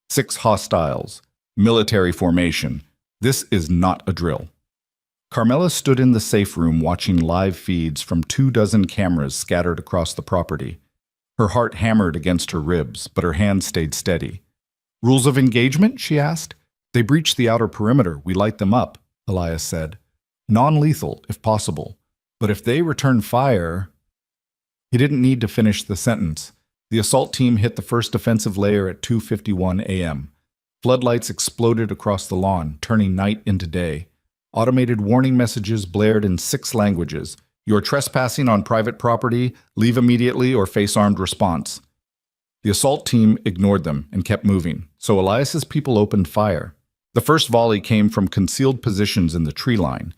6 hostiles. Military formation. This is not a drill." Carmela stood in the safe room watching live feeds from 24 cameras scattered across the property. Her heart hammered against her ribs, but her hand stayed steady. "Rules of engagement?" she asked. "They breach the outer perimeter. We light them up," Elias said. "Non-lethal, if possible. But if they return fire—" He didn't need to finish the sentence. The assault team hit the first defensive layer at 2:51 a.m. Floodlights exploded across the lawn, turning night into day. Automated warning messages blared in 6 languages. "You're trespassing on private property. Leave immediately or face armed response." The assault team ignored them and kept moving, so Elias's people opened fire. The first volley came from concealed positions in the tree line.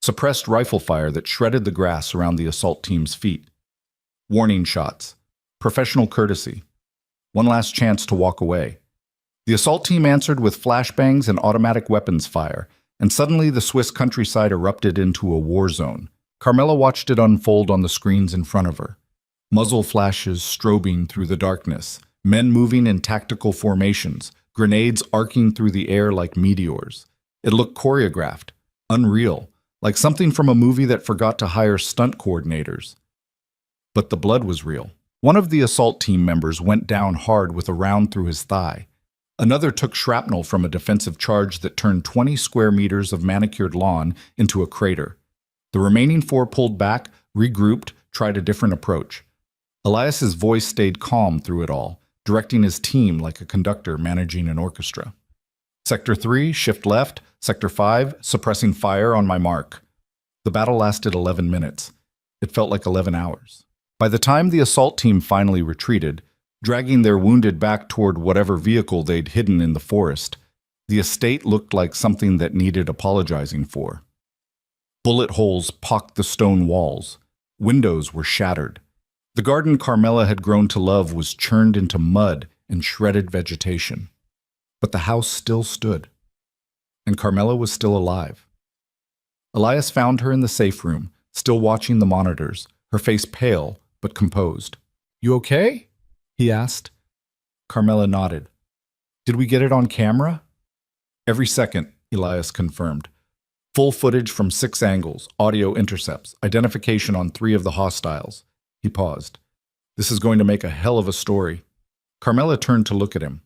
Suppressed rifle fire that shredded the grass around the assault team's feet. Warning shots. Professional courtesy. One last chance to walk away. The assault team answered with flashbangs and automatic weapons fire, and suddenly the Swiss countryside erupted into a war zone. Carmela watched it unfold on the screens in front of her. Muzzle flashes strobing through the darkness, men moving in tactical formations, grenades arcing through the air like meteors. It looked choreographed, unreal, like something from a movie that forgot to hire stunt coordinators. But the blood was real. One of the assault team members went down hard with a round through his thigh. Another took shrapnel from a defensive charge that turned 20 square meters of manicured lawn into a crater. The remaining 4 pulled back, regrouped, tried a different approach. Elias's voice stayed calm through it all, directing his team like a conductor managing an orchestra. Sector 3, shift left. Sector 5, suppressing fire on my mark. The battle lasted 11 minutes. It felt like 11 hours. By the time the assault team finally retreated, dragging their wounded back toward whatever vehicle they'd hidden in the forest, the estate looked like something that needed apologizing for. Bullet holes pocked the stone walls. Windows were shattered. The garden Carmela had grown to love was churned into mud and shredded vegetation. But the house still stood. And Carmela was still alive. Elias found her in the safe room, still watching the monitors, her face pale but composed. "You okay?" he asked. Carmela nodded. "Did we get it on camera?" "Every second," Elias confirmed. "Full footage from 6 angles, audio intercepts, identification on 3 of the hostiles." He paused. "This is going to make a hell of a story." Carmela turned to look at him.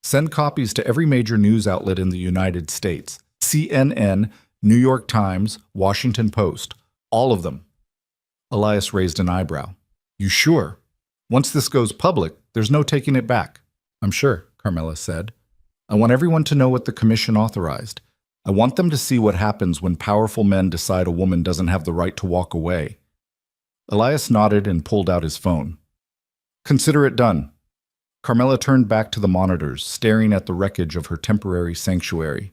"Send copies to every major news outlet in the United States. CNN, New York Times, Washington Post. All of them." Elias raised an eyebrow. "You sure? Once this goes public, there's no taking it back." "I'm sure," Carmela said. "I want everyone to know what the commission authorized. I want them to see what happens when powerful men decide a woman doesn't have the right to walk away." Elias nodded and pulled out his phone. "Consider it done." Carmela turned back to the monitors, staring at the wreckage of her temporary sanctuary.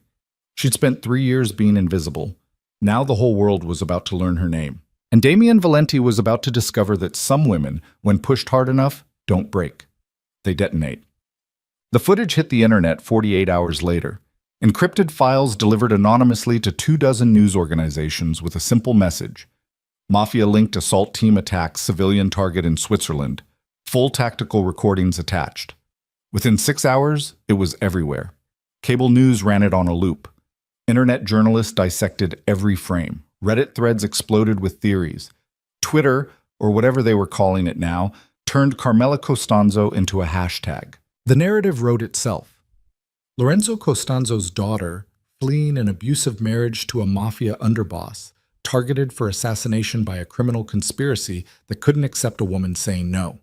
She'd spent 3 years being invisible. Now the whole world was about to learn her name. And Damien Valenti was about to discover that some women, when pushed hard enough, don't break. They detonate. The footage hit the internet 48 hours later. Encrypted files delivered anonymously to 24 news organizations with a simple message. Mafia-linked assault team attacks civilian target in Switzerland. Full tactical recordings attached. Within 6 hours, it was everywhere. Cable news ran it on a loop. Internet journalists dissected every frame. Reddit threads exploded with theories. Twitter, or whatever they were calling it now, turned Carmela Costanzo into a hashtag. The narrative wrote itself. Lorenzo Costanzo's daughter, fleeing an abusive marriage to a mafia underboss, targeted for assassination by a criminal conspiracy that couldn't accept a woman saying no.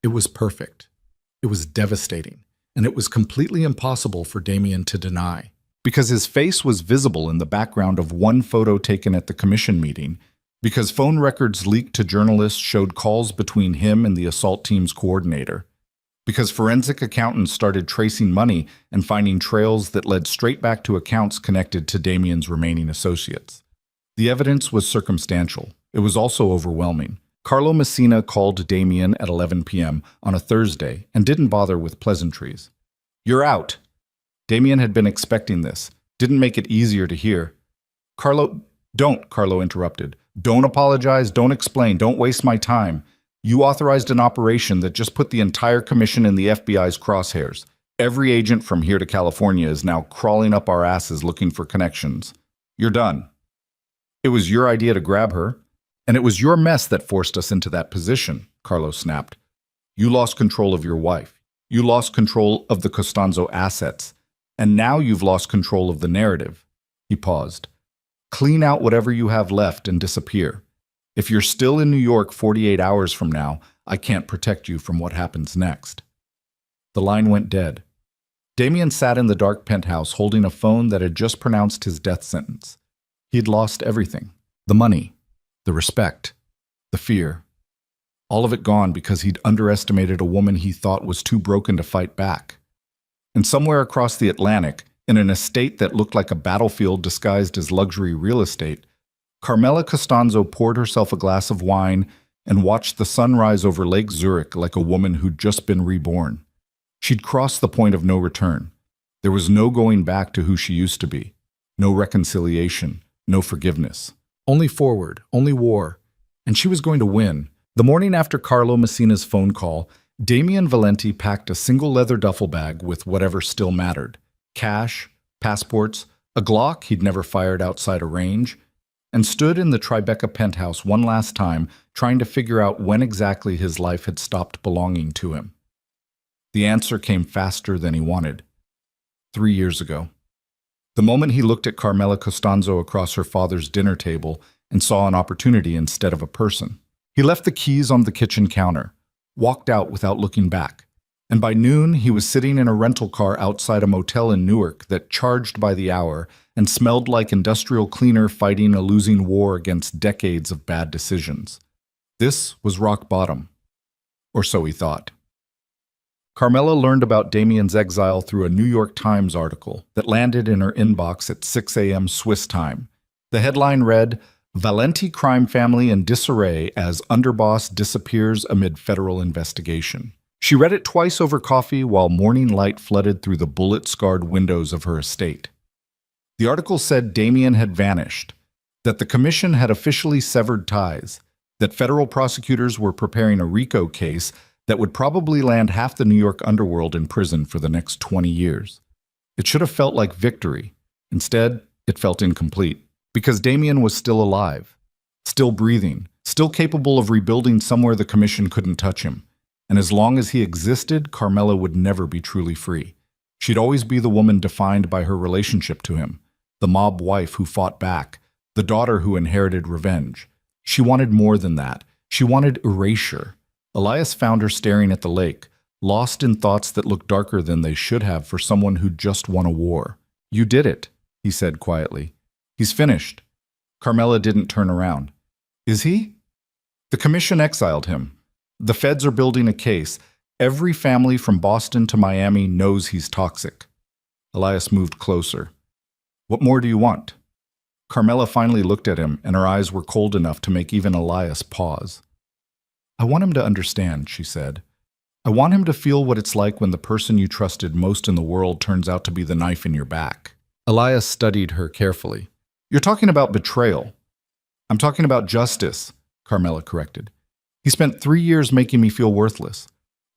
It was perfect. It was devastating, and it was completely impossible for Damien to deny. Because his face was visible in the background of one photo taken at the commission meeting, because phone records leaked to journalists showed calls between him and the assault team's coordinator, because forensic accountants started tracing money and finding trails that led straight back to accounts connected to Damien's remaining associates. The evidence was circumstantial. It was also overwhelming. Carlo Messina called Damien at 11 p.m. on a Thursday and didn't bother with pleasantries. "You're out." Damien had been expecting this. Didn't make it easier to hear. Don't, Carlo interrupted. "Don't apologize, don't explain, don't waste my time. You authorized an operation that just put the entire commission in the FBI's crosshairs. Every agent from here to California is now crawling up our asses looking for connections. You're done. It was your idea to grab her, and it was your mess that forced us into that position," Carlo snapped. "You lost control of your wife. You lost control of the Costanzo assets. And now you've lost control of the narrative." He paused. "Clean out whatever you have left and disappear. If you're still in New York 48 hours from now, I can't protect you from what happens next." The line went dead. Damien sat in the dark penthouse holding a phone that had just pronounced his death sentence. He'd lost everything. The money, the respect, the fear. All of it gone because he'd underestimated a woman he thought was too broken to fight back. And somewhere across the Atlantic, in an estate that looked like a battlefield disguised as luxury real estate, Carmela Costanzo poured herself a glass of wine and watched the sun rise over Lake Zurich like a woman who'd just been reborn. She'd crossed the point of no return. There was no going back to who she used to be. No reconciliation, no forgiveness. Only forward, only war. And she was going to win. The morning after Carlo Messina's phone call, Damien Valenti packed a single leather duffel bag with whatever still mattered. Cash, passports, a Glock he'd never fired outside a range, and stood in the Tribeca penthouse one last time, trying to figure out when exactly his life had stopped belonging to him. The answer came faster than he wanted. 3 years ago. The moment he looked at Carmela Costanzo across her father's dinner table and saw an opportunity instead of a person. He left the keys on the kitchen counter, walked out without looking back, and by noon he was sitting in a rental car outside a motel in Newark that charged by the hour and smelled like industrial cleaner fighting a losing war against decades of bad decisions. This was rock bottom. Or so he thought. Carmela learned about Damien's exile through a New York Times article that landed in her inbox at 6 a.m. Swiss time. The headline read, "Valenti crime family in disarray as underboss disappears amid federal investigation." She read it twice over coffee while morning light flooded through the bullet-scarred windows of her estate. The article said Damien had vanished, that the commission had officially severed ties, that federal prosecutors were preparing a RICO case that would probably land half the New York underworld in prison for the next 20 years. It should have felt like victory. Instead, it felt incomplete, because Damien was still alive, still breathing, still capable of rebuilding somewhere the commission couldn't touch him. And as long as he existed, Carmela would never be truly free. She'd always be the woman defined by her relationship to him, the mob wife who fought back, the daughter who inherited revenge. She wanted more than that. She wanted erasure. Elias found her staring at the lake, lost in thoughts that looked darker than they should have for someone who'd just won a war. "You did it," he said quietly. "He's finished." Carmela didn't turn around. "Is he?" "The commission exiled him. The feds are building a case. Every family from Boston to Miami knows he's toxic." Elias moved closer. "What more do you want?" Carmela finally looked at him, and her eyes were cold enough to make even Elias pause. "I want him to understand," she said. "I want him to feel what it's like when the person you trusted most in the world turns out to be the knife in your back." Elias studied her carefully. "You're talking about betrayal." "I'm talking about justice," Carmela corrected. "He spent 3 years making me feel worthless.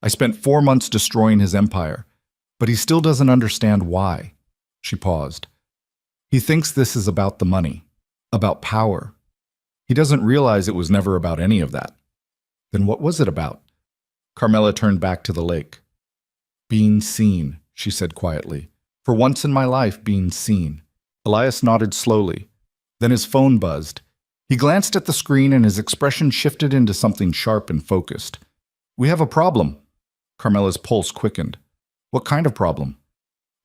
I spent 4 months destroying his empire, but he still doesn't understand why." She paused. "He thinks this is about the money, about power. He doesn't realize it was never about any of that." "Then what was it about?" Carmela turned back to the lake. "Being seen," she said quietly. "For once in my life, being seen." Elias nodded slowly. Then his phone buzzed. He glanced at the screen and his expression shifted into something sharp and focused. "We have a problem." Carmela's pulse quickened. "What kind of problem?"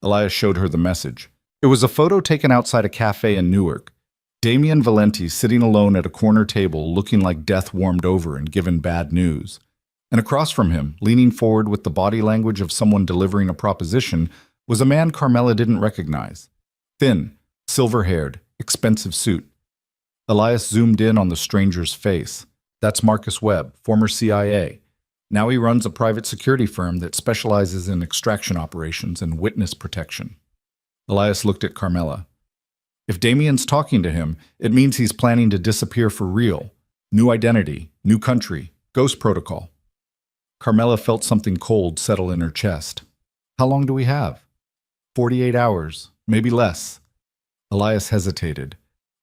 Elias showed her the message. It was a photo taken outside a cafe in Newark. Damien Valenti sitting alone at a corner table, looking like death warmed over and given bad news. And across from him, leaning forward with the body language of someone delivering a proposition, was a man Carmela didn't recognize. Thin, silver-haired, expensive suit. Elias zoomed in on the stranger's face. That's Marcus Webb, former CIA. Now he runs a private security firm that specializes in extraction operations and witness protection. Elias looked at Carmela. If Damien's talking to him, it means he's planning to disappear for real. New identity, new country, ghost protocol. Carmela felt something cold settle in her chest. "How long do we have?" 48 hours, maybe less. Elias hesitated.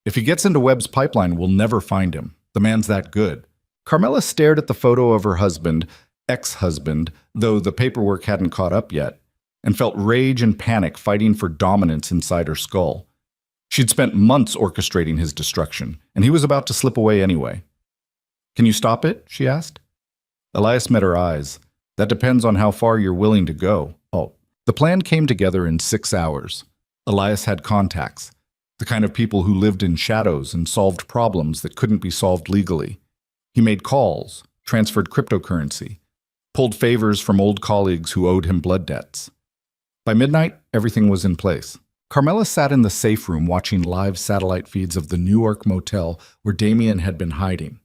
"If he gets into Webb's pipeline, we'll never find him. The man's that good." Carmela stared at the photo of her husband, ex-husband, though the paperwork hadn't caught up yet, and felt rage and panic fighting for dominance inside her skull. She'd spent months orchestrating his destruction, and he was about to slip away anyway. "Can you stop it?" she asked. Elias met her eyes. "That depends on how far you're willing to go." Oh, the plan came together in 6 hours. Elias had contacts, the kind of people who lived in shadows and solved problems that couldn't be solved legally. He made calls, transferred cryptocurrency, pulled favors from old colleagues who owed him blood debts. By midnight, everything was in place. Carmela sat in the safe room watching live satellite feeds of the Newark motel where Damien had been hiding.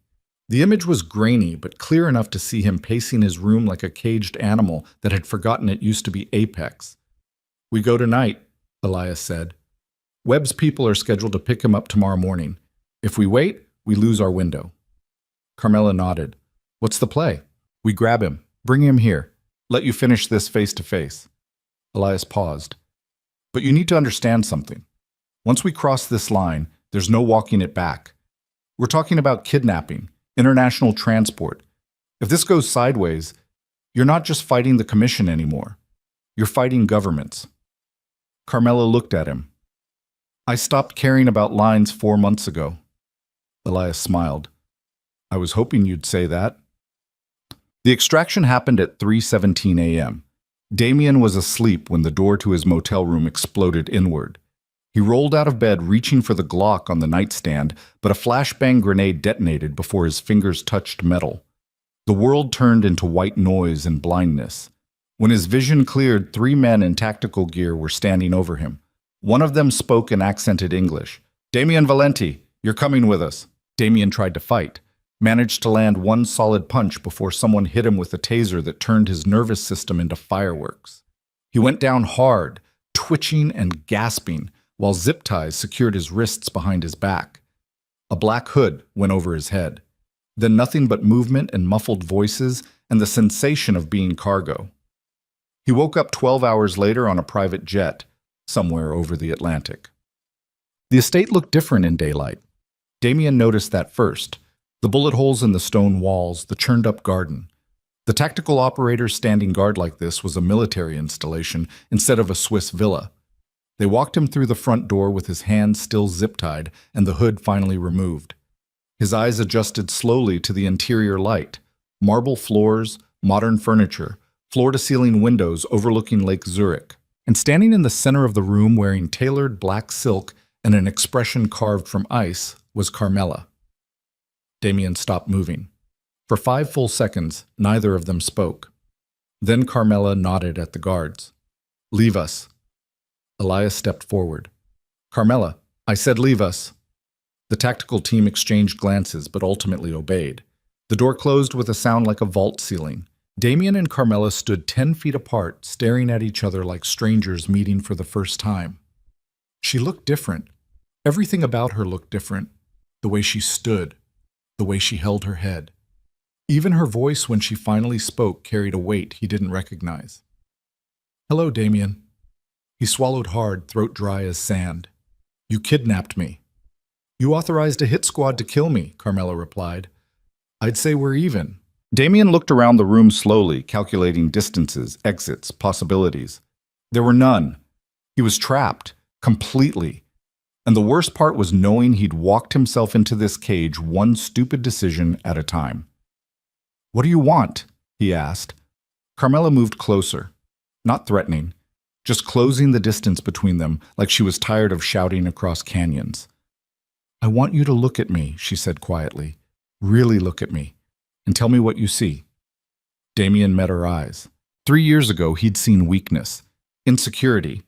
The image was grainy, but clear enough to see him pacing his room like a caged animal that had forgotten it used to be Apex. "We go tonight," Elias said. "Webb's people are scheduled to pick him up tomorrow morning. If we wait, we lose our window." Carmela nodded. "What's the play?" "We grab him, bring him here, let you finish this face to face." Elias paused. "But you need to understand something. Once we cross this line, there's no walking it back. We're talking about kidnapping, international transport. If this goes sideways, you're not just fighting the commission anymore. You're fighting governments. Carmela looked at him. I stopped caring about lines 4 months ago. Elias smiled. I was hoping you'd say that. The extraction happened at 3:17 a.m. Damien was asleep when the door to his motel room exploded inward. He rolled out of bed reaching for the Glock on the nightstand, but a flashbang grenade detonated before his fingers touched metal. The world turned into white noise and blindness. When his vision cleared, 3 men in tactical gear were standing over him. One of them spoke in accented English. Damien Valenti, you're coming with us. Damien tried to fight, managed to land one solid punch before someone hit him with a taser that turned his nervous system into fireworks. He went down hard, twitching and gasping, while zip ties secured his wrists behind his back. A black hood went over his head. Then nothing but movement and muffled voices and the sensation of being cargo. He woke up 12 hours later on a private jet, somewhere over the Atlantic. The estate looked different in daylight. Damien noticed that first. The bullet holes in the stone walls, the churned-up garden. The tactical operator's standing guard like this was a military installation instead of a Swiss villa. They walked him through the front door with his hands still zip-tied and the hood finally removed. His eyes adjusted slowly to the interior light. Marble floors, modern furniture, floor-to-ceiling windows overlooking Lake Zurich. And standing in the center of the room wearing tailored black silk and an expression carved from ice was Carmela. Damien stopped moving. For 5 full seconds, neither of them spoke. Then Carmela nodded at the guards. Leave us. Elias stepped forward. Carmela, I said leave us. The tactical team exchanged glances but ultimately obeyed. The door closed with a sound like a vault ceiling. Damien and Carmela stood 10 feet apart, staring at each other like strangers meeting for the first time. She looked different. Everything about her looked different. The way she stood, the way she held her head. Even her voice when she finally spoke carried a weight he didn't recognize. Hello, Damien. He swallowed hard, throat dry as sand. You kidnapped me. You authorized a hit squad to kill me, Carmela replied. I'd say we're even. Damien looked around the room slowly, calculating distances, exits, possibilities. There were none. He was trapped, completely. And the worst part was knowing he'd walked himself into this cage one stupid decision at a time. What do you want? He asked. Carmela moved closer, not threatening, just closing the distance between them like she was tired of shouting across canyons. I want you to look at me, she said quietly. Really look at me, and tell me what you see. Damien met her eyes. 3 years ago, he'd seen weakness, insecurity,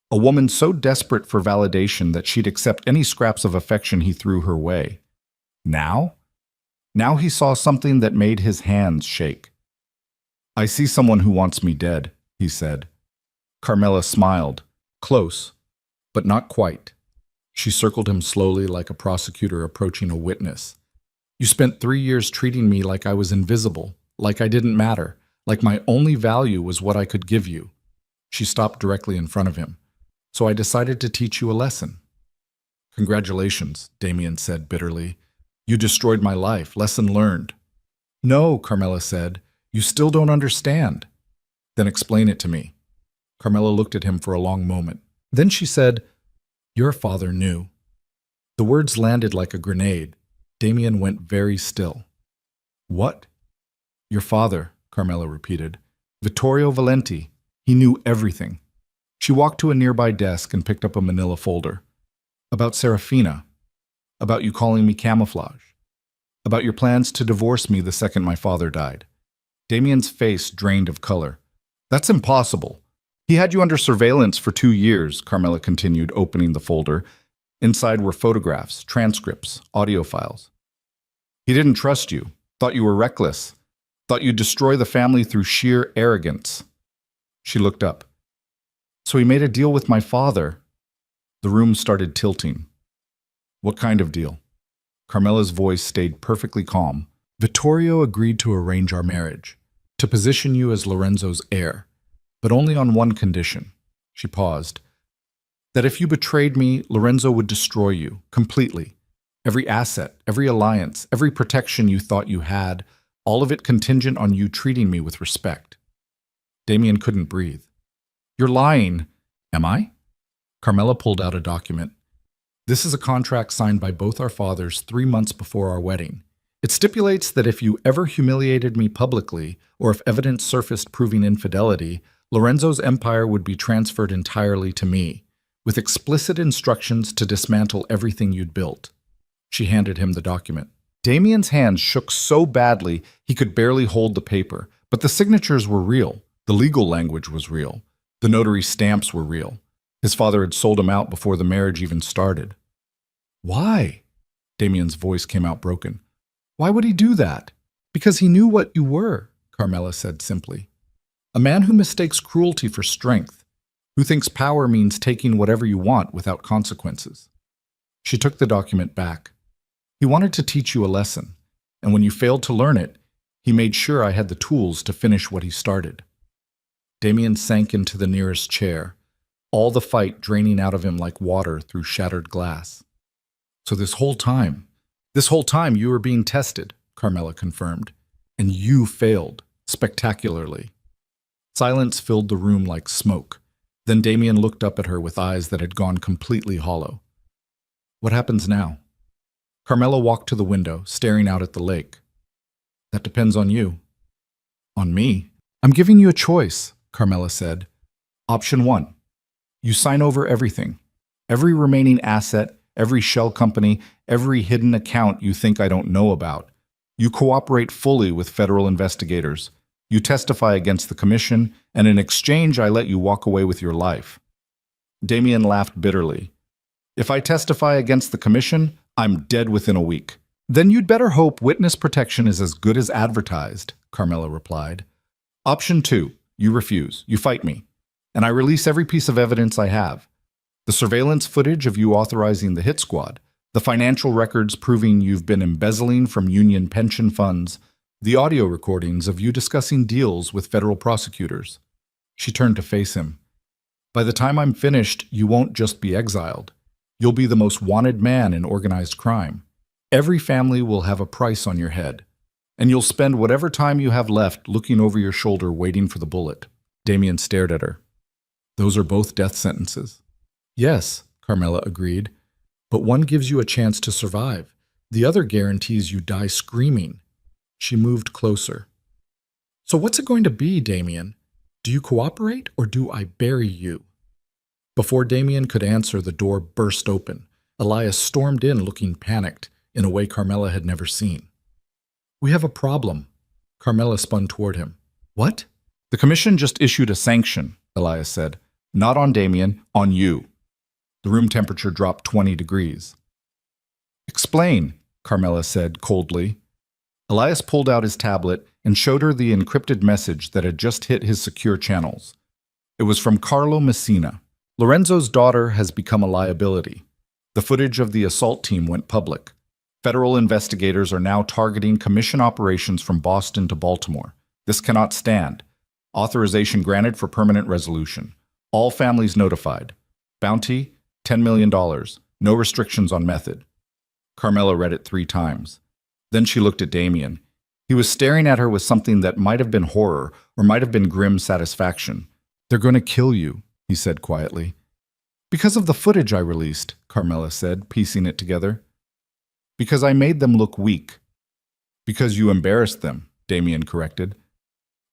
a woman so desperate for validation that she'd accept any scraps of affection he threw her way. Now? Now he saw something that made his hands shake. I see someone who wants me dead, he said. Carmela smiled, close, but not quite. She circled him slowly like a prosecutor approaching a witness. You spent 3 years treating me like I was invisible, like I didn't matter, like my only value was what I could give you. She stopped directly in front of him. So I decided to teach you a lesson. Congratulations, Damien said bitterly. You destroyed my life. Lesson learned. No, Carmela said. You still don't understand. Then explain it to me. Carmela looked at him for a long moment. Then she said, Your father knew. The words landed like a grenade. Damien went very still. What? Your father, Carmela repeated. Vittorio Valenti. He knew everything. She walked to a nearby desk and picked up a manila folder. About Serafina. About you calling me camouflage. About your plans to divorce me the second my father died. Damien's face drained of color. That's impossible. He had you under surveillance for 2 years, Carmela continued, opening the folder. Inside were photographs, transcripts, audio files. He didn't trust you, thought you were reckless, thought you'd destroy the family through sheer arrogance. She looked up. So he made a deal with my father. The room started tilting. What kind of deal? Carmela's voice stayed perfectly calm. Vittorio agreed to arrange our marriage, to position you as Lorenzo's heir, but only on one condition. She paused. That if you betrayed me, Lorenzo would destroy you completely. Every asset, every alliance, every protection you thought you had, all of it contingent on you treating me with respect. Damien couldn't breathe. You're lying. Am I? Carmela pulled out a document. This is a contract signed by both our fathers 3 months before our wedding. It stipulates that if you ever humiliated me publicly, or if evidence surfaced proving infidelity, Lorenzo's empire would be transferred entirely to me, with explicit instructions to dismantle everything you'd built. She handed him the document. Damien's hands shook so badly he could barely hold the paper, but the signatures were real. The legal language was real. The notary stamps were real. His father had sold him out before the marriage even started. Why? Damien's voice came out broken. Why would he do that? Because he knew what you were, Carmela said simply. A man who mistakes cruelty for strength, who thinks power means taking whatever you want without consequences. She took the document back. He wanted to teach you a lesson, and when you failed to learn it, he made sure I had the tools to finish what he started. Damien sank into the nearest chair, all the fight draining out of him like water through shattered glass. So this whole time you were being tested, Carmela confirmed, and you failed, spectacularly. Silence filled the room like smoke. Then Damien looked up at her with eyes that had gone completely hollow. What happens now? Carmela walked to the window, staring out at the lake. That depends on you. On me? I'm giving you a choice, Carmela said. Option 1. You sign over everything. Every remaining asset, every shell company, every hidden account you think I don't know about. You cooperate fully with federal investigators. You testify against the commission, and in exchange I let you walk away with your life. Damien laughed bitterly. If I testify against the commission, I'm dead within a week. Then you'd better hope witness protection is as good as advertised, Carmela replied. Option 2. You refuse. You fight me. And I release every piece of evidence I have. The surveillance footage of you authorizing the hit squad, the financial records proving you've been embezzling from union pension funds, the audio recordings of you discussing deals with federal prosecutors. She turned to face him. By the time I'm finished, you won't just be exiled. You'll be the most wanted man in organized crime. Every family will have a price on your head. And you'll spend whatever time you have left looking over your shoulder waiting for the bullet. Damien stared at her. Those are both death sentences. Yes, Carmela agreed, but one gives you a chance to survive. The other guarantees you die screaming. She moved closer. So what's it going to be, Damien? Do you cooperate or do I bury you? Before Damien could answer, the door burst open. Elias stormed in looking panicked, in a way Carmela had never seen. We have a problem. Carmela spun toward him. What? The commission just issued a sanction, Elias said. Not on Damien, on you. The room temperature dropped 20 degrees. Explain, Carmela said coldly. Elias pulled out his tablet and showed her the encrypted message that had just hit his secure channels. It was from Carlo Messina. Lorenzo's daughter has become a liability. The footage of the assault team went public. Federal investigators are now targeting commission operations from Boston to Baltimore. This cannot stand. Authorization granted for permanent resolution. All families notified. Bounty, $10 million. No restrictions on method. Carmela read it 3 times. Then she looked at Damien. He was staring at her with something that might have been horror or might have been grim satisfaction. They're going to kill you, he said quietly. Because of the footage I released, Carmela said, piecing it together. Because I made them look weak. Because you embarrassed them, Damien corrected.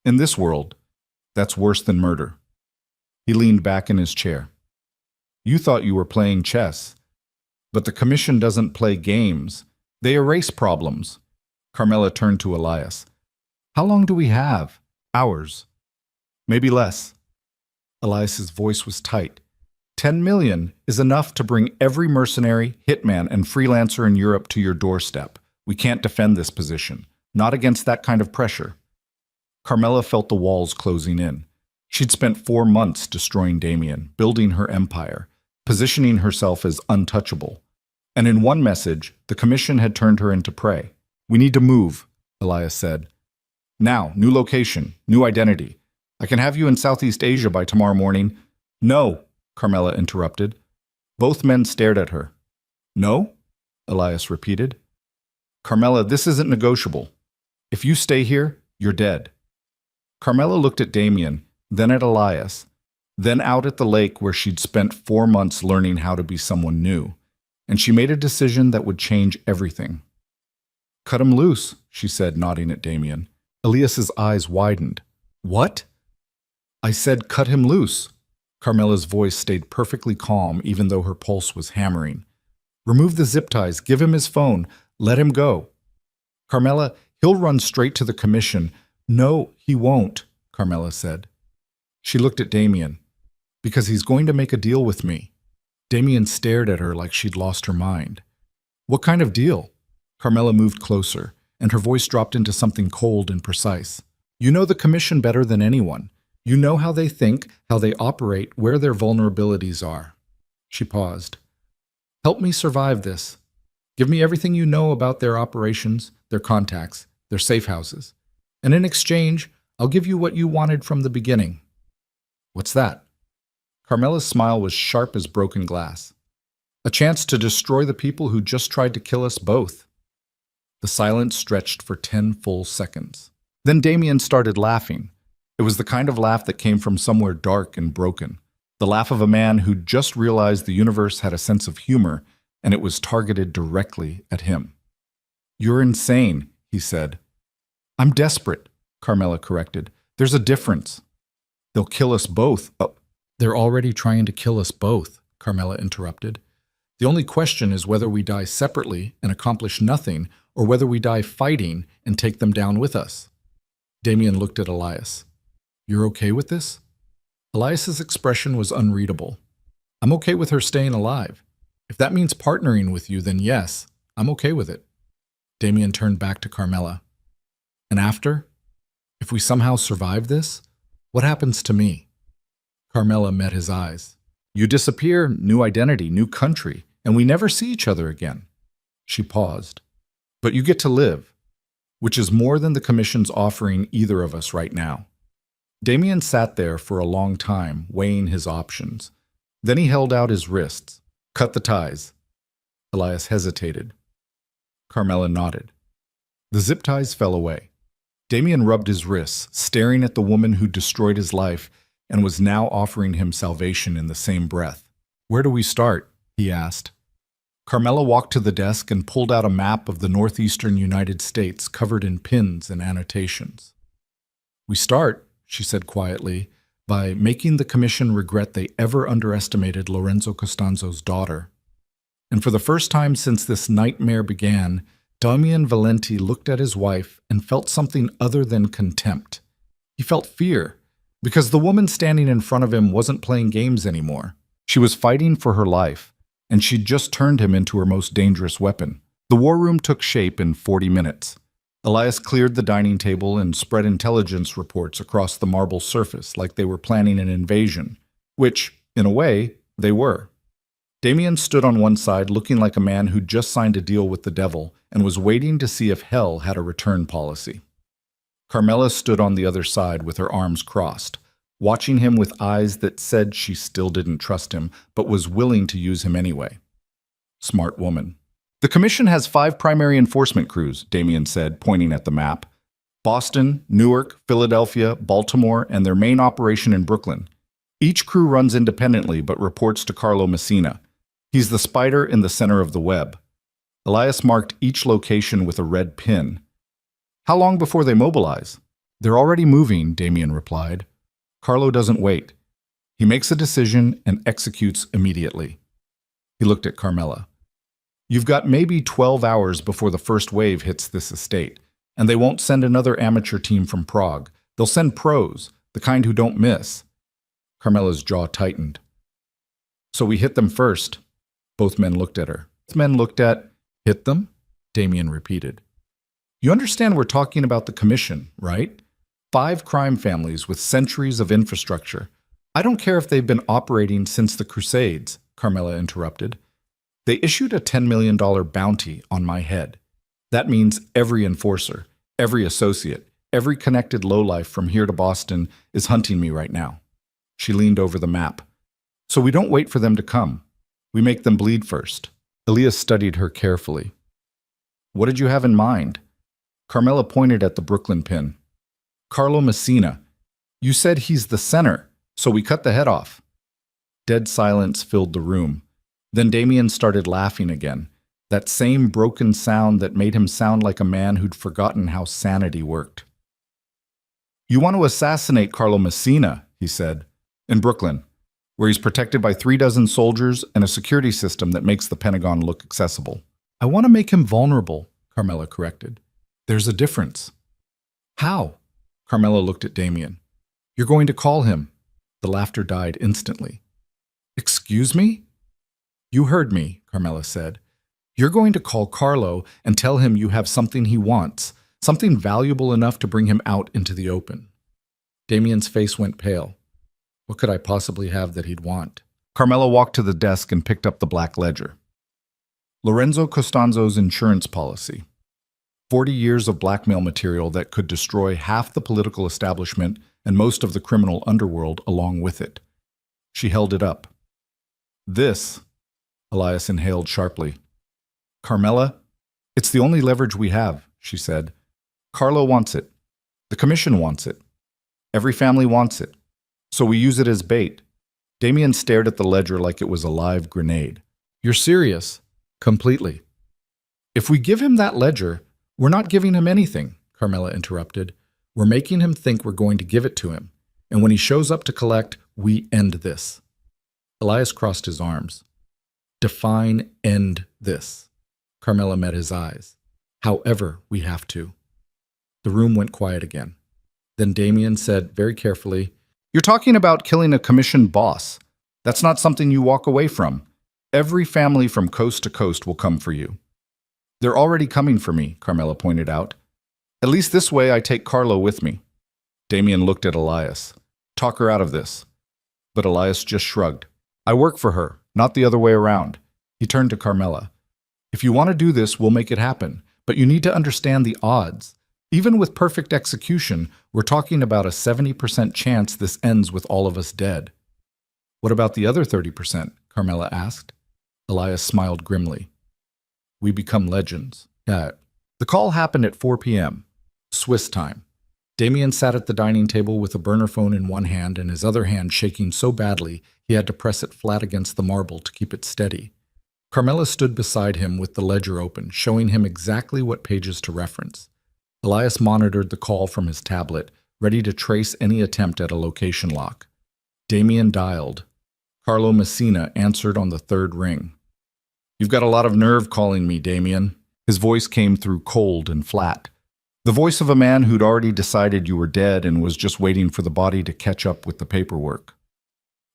In this world, that's worse than murder. He leaned back in his chair. You thought you were playing chess. But the commission doesn't play games. They erase problems. Carmela turned to Elias. How long do we have? Hours. Maybe less. Elias's voice was tight. 10 million is enough to bring every mercenary, hitman, and freelancer in Europe to your doorstep. We can't defend this position. Not against that kind of pressure. Carmela felt the walls closing in. She'd spent 4 months destroying Damien, building her empire, positioning herself as untouchable. And in one message, the commission had turned her into prey. We need to move, Elias said. Now, new location, new identity. I can have you in Southeast Asia by tomorrow morning. No, Carmela interrupted. Both men stared at her. No? Elias repeated. Carmela, this isn't negotiable. If you stay here, you're dead. Carmela looked at Damien, then at Elias, then out at the lake where she'd spent 4 months learning how to be someone new, and she made a decision that would change everything. Cut him loose, she said, nodding at Damien. Elias's eyes widened. What? I said cut him loose. Carmela's voice stayed perfectly calm even though her pulse was hammering. Remove the zip ties, give him his phone, let him go. Carmela, he'll run straight to the commission. No, he won't, Carmela said. She looked at Damien. Because he's going to make a deal with me. Damien stared at her like she'd lost her mind. What kind of deal? Carmela moved closer, and her voice dropped into something cold and precise. You know the commission better than anyone. You know how they think, how they operate, where their vulnerabilities are. She paused. Help me survive this. Give me everything you know about their operations, their contacts, their safe houses. And in exchange, I'll give you what you wanted from the beginning. What's that? Carmela's smile was sharp as broken glass. A chance to destroy the people who just tried to kill us both. The silence stretched for 10 full seconds. Then Damien started laughing. It was the kind of laugh that came from somewhere dark and broken. The laugh of a man who just realized the universe had a sense of humor, and it was targeted directly at him. You're insane, he said. I'm desperate, Carmela corrected. There's a difference. They'll kill us both. Oh, they're already trying to kill us both, Carmela interrupted. The only question is whether we die separately and accomplish nothing, or whether we die fighting and take them down with us. Damien looked at Elias. You're okay with this? Elias's expression was unreadable. I'm okay with her staying alive. If that means partnering with you, then yes, I'm okay with it. Damien turned back to Carmela. And after? If we somehow survive this, what happens to me? Carmela met his eyes. You disappear, new identity, new country, and we never see each other again. She paused. But you get to live, which is more than the commission's offering either of us right now. Damien sat there for a long time, weighing his options. Then he held out his wrists. Cut the ties. Elias hesitated. Carmela nodded. The zip ties fell away. Damien rubbed his wrists, staring at the woman who destroyed his life and was now offering him salvation in the same breath. Where do we start? He asked. Carmela walked to the desk and pulled out a map of the northeastern United States covered in pins and annotations. We start, she said quietly, by making the commission regret they ever underestimated Lorenzo Costanzo's daughter. And for the first time since this nightmare began, Damien Valenti looked at his wife and felt something other than contempt. He felt fear, because the woman standing in front of him wasn't playing games anymore. She was fighting for her life, and she'd just turned him into her most dangerous weapon. The war room took shape in 40 minutes. Elias cleared the dining table and spread intelligence reports across the marble surface like they were planning an invasion, which, in a way, they were. Damien stood on one side looking like a man who'd just signed a deal with the devil and was waiting to see if hell had a return policy. Carmela stood on the other side with her arms crossed, watching him with eyes that said she still didn't trust him, but was willing to use him anyway. Smart woman. The commission has 5 primary enforcement crews, Damien said, pointing at the map. Boston, Newark, Philadelphia, Baltimore, and their main operation in Brooklyn. Each crew runs independently but reports to Carlo Messina. He's the spider in the center of the web. Elias marked each location with a red pin. How long before they mobilize? They're already moving, Damien replied. Carlo doesn't wait. He makes a decision and executes immediately. He looked at Carmela. You've got maybe 12 hours before the first wave hits this estate, and they won't send another amateur team from Prague. They'll send pros, the kind who don't miss. Carmela's jaw tightened. So we hit them first. Both men looked at her. Both men looked at, hit them? Damien repeated. You understand we're talking about the commission, right? 5 crime families with centuries of infrastructure. I don't care if they've been operating since the Crusades, Carmela interrupted. They issued a $10 million bounty on my head. That means every enforcer, every associate, every connected lowlife from here to Boston is hunting me right now. She leaned over the map. So we don't wait for them to come. We make them bleed first. Elias studied her carefully. What did you have in mind? Carmela pointed at the Brooklyn pin. Carlo Messina. You said he's the center, so we cut the head off. Dead silence filled the room. Then Damien started laughing again, that same broken sound that made him sound like a man who'd forgotten how sanity worked. You want to assassinate Carlo Messina, he said, in Brooklyn, where he's protected by 36 soldiers and a security system that makes the Pentagon look accessible. I want to make him vulnerable, Carmela corrected. There's a difference. How? Carmela looked at Damien. You're going to call him. The laughter died instantly. Excuse me? You heard me, Carmela said. You're going to call Carlo and tell him you have something he wants, something valuable enough to bring him out into the open. Damien's face went pale. What could I possibly have that he'd want? Carmela walked to the desk and picked up the black ledger. Lorenzo Costanzo's insurance policy. 40 years of blackmail material that could destroy half the political establishment and most of the criminal underworld along with it. She held it up. This, Elias inhaled sharply. Carmela, it's the only leverage we have, she said. Carlo wants it. The commission wants it. Every family wants it. So we use it as bait. Damien stared at the ledger like it was a live grenade. You're serious? Completely. If we give him that ledger, we're not giving him anything, Carmela interrupted. We're making him think we're going to give it to him. And when he shows up to collect, we end this. Elias crossed his arms. Define end this. Carmela met his eyes. However, we have to. The room went quiet again. Then Damien said very carefully, You're talking about killing a commissioned boss. That's not something you walk away from. Every family from coast to coast will come for you. They're already coming for me, Carmela pointed out. At least this way I take Carlo with me. Damien looked at Elias. Talk her out of this. But Elias just shrugged. I work for her, not the other way around. He turned to Carmela. If you want to do this, we'll make it happen. But you need to understand the odds. Even with perfect execution, we're talking about a 70% chance this ends with all of us dead. What about the other 30%? Carmela asked. Elias smiled grimly. We become legends. The call happened at 4 p.m. Swiss time. Damien sat at the dining table with a burner phone in one hand and his other hand shaking so badly he had to press it flat against the marble to keep it steady. Carmela stood beside him with the ledger open, showing him exactly what pages to reference. Elias monitored the call from his tablet, ready to trace any attempt at a location lock. Damien dialed. Carlo Messina answered on the third ring. You've got a lot of nerve calling me, Damien. His voice came through cold and flat. The voice of a man who'd already decided you were dead and was just waiting for the body to catch up with the paperwork.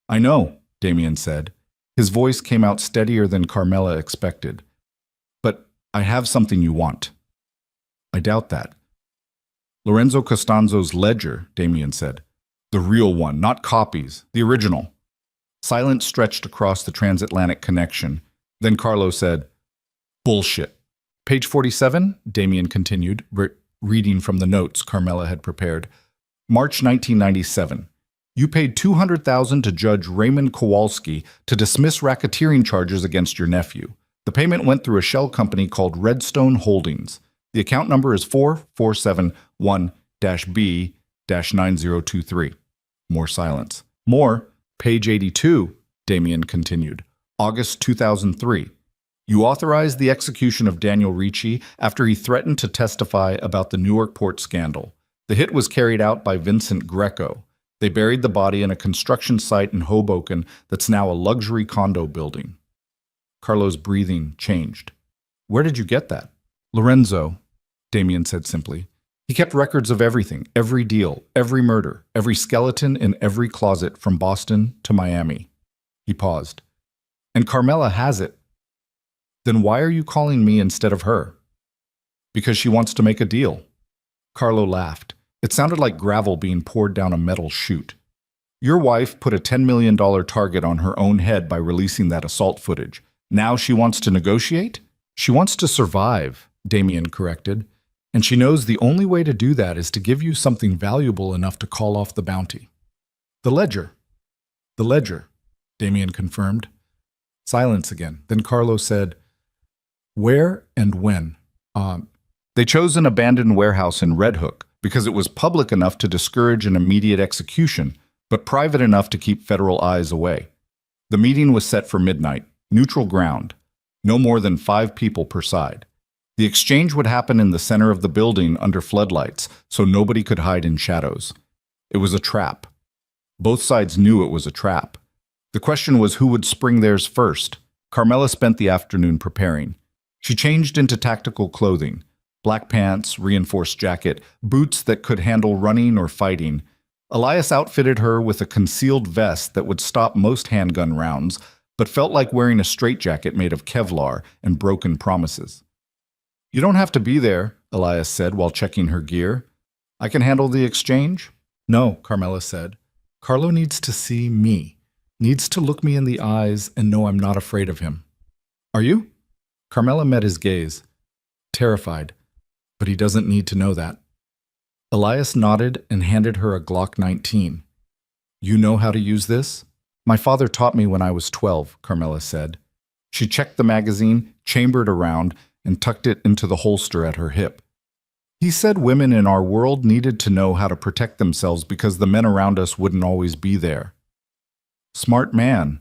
I know, Damien said. His voice came out steadier than Carmela expected. But I have something you want. I doubt that. Lorenzo Costanzo's ledger, Damien said. The real one, not copies, the original. Silence stretched across the transatlantic connection. Then Carlo said, Bullshit. Page 47, Damien continued, reading from the notes Carmela had prepared. March 1997. You paid $200,000 to Judge Raymond Kowalski to dismiss racketeering charges against your nephew. The payment went through a shell company called Redstone Holdings. The account number is 4471-B-9023. More silence. More. Page 82, Damien continued. August 2003. You authorized the execution of Daniel Ricci after he threatened to testify about the Newark port scandal. The hit was carried out by Vincent Greco. They buried the body in a construction site in Hoboken that's now a luxury condo building. Carlo's breathing changed. Where did you get that? Lorenzo, Damien said simply. He kept records of everything, every deal, every murder, every skeleton in every closet from Boston to Miami. He paused. And Carmela has it. Then why are you calling me instead of her? Because she wants to make a deal. Carlo laughed. It sounded like gravel being poured down a metal chute. Your wife put a $10 million target on her own head by releasing that assault footage. Now she wants to negotiate? She wants to survive, Damien corrected. And she knows the only way to do that is to give you something valuable enough to call off the bounty. The ledger. The ledger, Damien confirmed. Silence again. Then Carlo said, "Where and when?" They chose an abandoned warehouse in Red Hook because it was public enough to discourage an immediate execution, but private enough to keep federal eyes away. The meeting was set for midnight, neutral ground, no more than 5 people per side. The exchange would happen in the center of the building under floodlights, so nobody could hide in shadows. It was a trap. Both sides knew it was a trap. The question was who would spring theirs first. Carmela spent the afternoon preparing. She changed into tactical clothing, black pants, reinforced jacket, boots that could handle running or fighting. Elias outfitted her with a concealed vest that would stop most handgun rounds, but felt like wearing a straitjacket made of Kevlar and broken promises. "You don't have to be there," Elias said while checking her gear. "I can handle the exchange?" "No," Carmela said. "Carlo needs to see me, needs to look me in the eyes and know I'm not afraid of him." "Are you?" Carmela met his gaze. Terrified, but he doesn't need to know that. Elias nodded and handed her a Glock 19. "You know how to use this?" "My father taught me when I was 12, Carmela said. She checked the magazine, chambered around, and tucked it into the holster at her hip. "He said women in our world needed to know how to protect themselves because the men around us wouldn't always be there." "Smart man."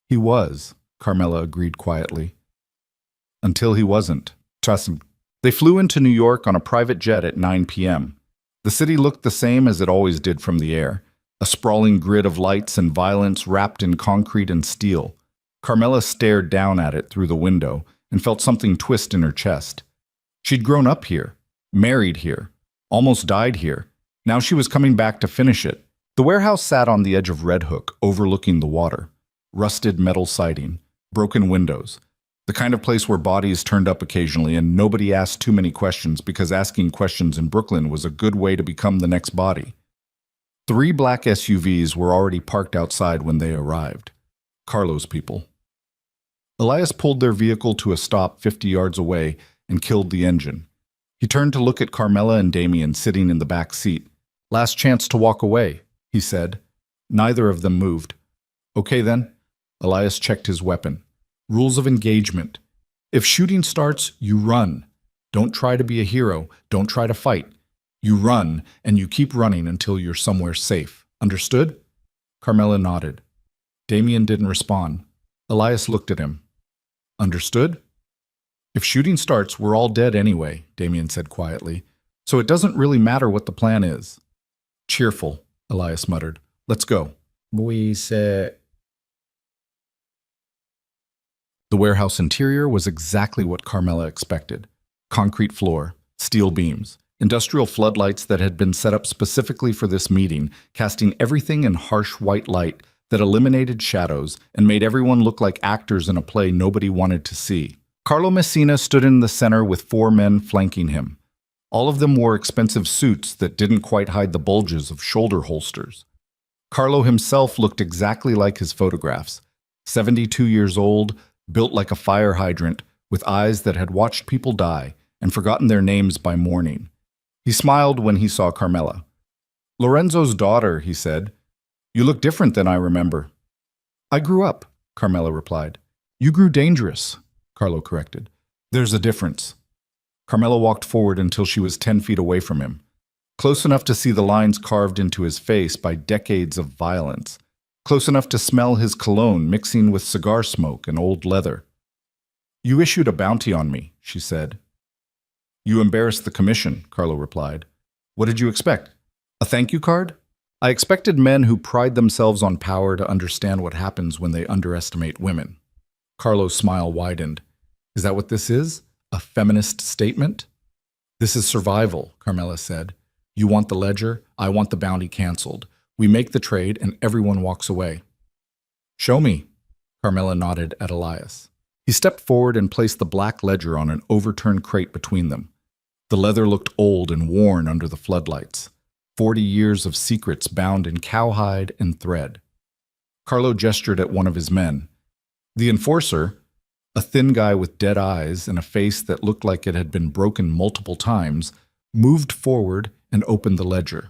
"He was," Carmela agreed quietly. "Until he wasn't. Trust him." They flew into New York on a private jet at 9 p.m. The city looked the same as it always did from the air, a sprawling grid of lights and violence wrapped in concrete and steel. Carmela stared down at it through the window and felt something twist in her chest. She'd grown up here, married here, almost died here. Now she was coming back to finish it. The warehouse sat on the edge of Red Hook, overlooking the water. Rusted metal siding, broken windows. The kind of place where bodies turned up occasionally and nobody asked too many questions because asking questions in Brooklyn was a good way to become the next body. 3 black SUVs were already parked outside when they arrived. Carlo's people. Elias pulled their vehicle to a stop 50 yards away and killed the engine. He turned to look at Carmela and Damien sitting in the back seat. "Last chance to walk away," he said. Neither of them moved. "Okay then." Elias checked his weapon. "Rules of engagement. If shooting starts, you run. Don't try to be a hero. Don't try to fight. You run, and you keep running until you're somewhere safe. Understood?" Carmela nodded. Damien didn't respond. Elias looked at him. "Understood?" "If shooting starts, we're all dead anyway," Damien said quietly. "So it doesn't really matter what the plan is." "Cheerful," Elias muttered. "Let's go." "We say..." The warehouse interior was exactly what Carmela expected. Concrete floor, steel beams, industrial floodlights that had been set up specifically for this meeting, casting everything in harsh white light that eliminated shadows and made everyone look like actors in a play nobody wanted to see. Carlo Messina stood in the center with 4 men flanking him. All of them wore expensive suits that didn't quite hide the bulges of shoulder holsters. Carlo himself looked exactly like his photographs. 72 years old, built like a fire hydrant, with eyes that had watched people die and forgotten their names by morning. He smiled when he saw Carmela. "Lorenzo's daughter," he said. "You look different than I remember." "I grew up," Carmela replied. "You grew dangerous," Carlo corrected. "There's a difference." Carmela walked forward until she was 10 feet away from him, close enough to see the lines carved into his face by decades of violence, close enough to smell his cologne mixing with cigar smoke and old leather. "You issued a bounty on me," she said. "You embarrassed the commission," Carlo replied. "What did you expect? A thank you card?" "I expected men who pride themselves on power to understand what happens when they underestimate women." Carlo's smile widened. "Is that what this is? A feminist statement?" "This is survival," Carmela said. "You want the ledger, I want the bounty canceled. We make the trade and everyone walks away." "Show me." Carmela nodded at Elias. He stepped forward and placed the black ledger on an overturned crate between them. The leather looked old and worn under the floodlights. 40 years of secrets bound in cowhide and thread. Carlo gestured at one of his men. The enforcer, a thin guy with dead eyes and a face that looked like it had been broken multiple times, moved forward and opened the ledger.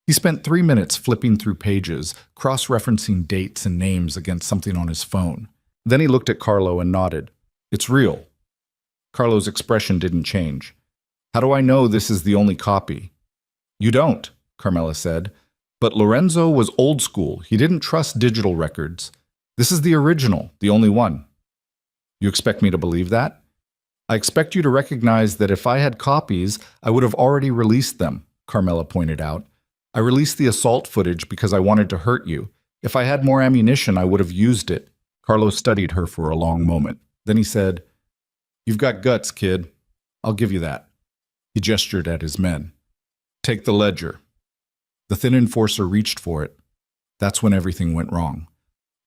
He spent 3 minutes flipping through pages, cross-referencing dates and names against something on his phone. Then he looked at Carlo and nodded. It's real. Carlo's expression didn't change. How do I know this is the only copy? You don't, Carmela said. But Lorenzo was old school. He didn't trust digital records. This is the original, the only one. You expect me to believe that? I expect you to recognize that if I had copies, I would have already released them, Carmela pointed out. I released the assault footage because I wanted to hurt you. If I had more ammunition, I would have used it. Carlo studied her for a long moment. Then he said, You've got guts, kid. I'll give you that. He gestured at his men. Take the ledger. The thin enforcer reached for it. That's when everything went wrong.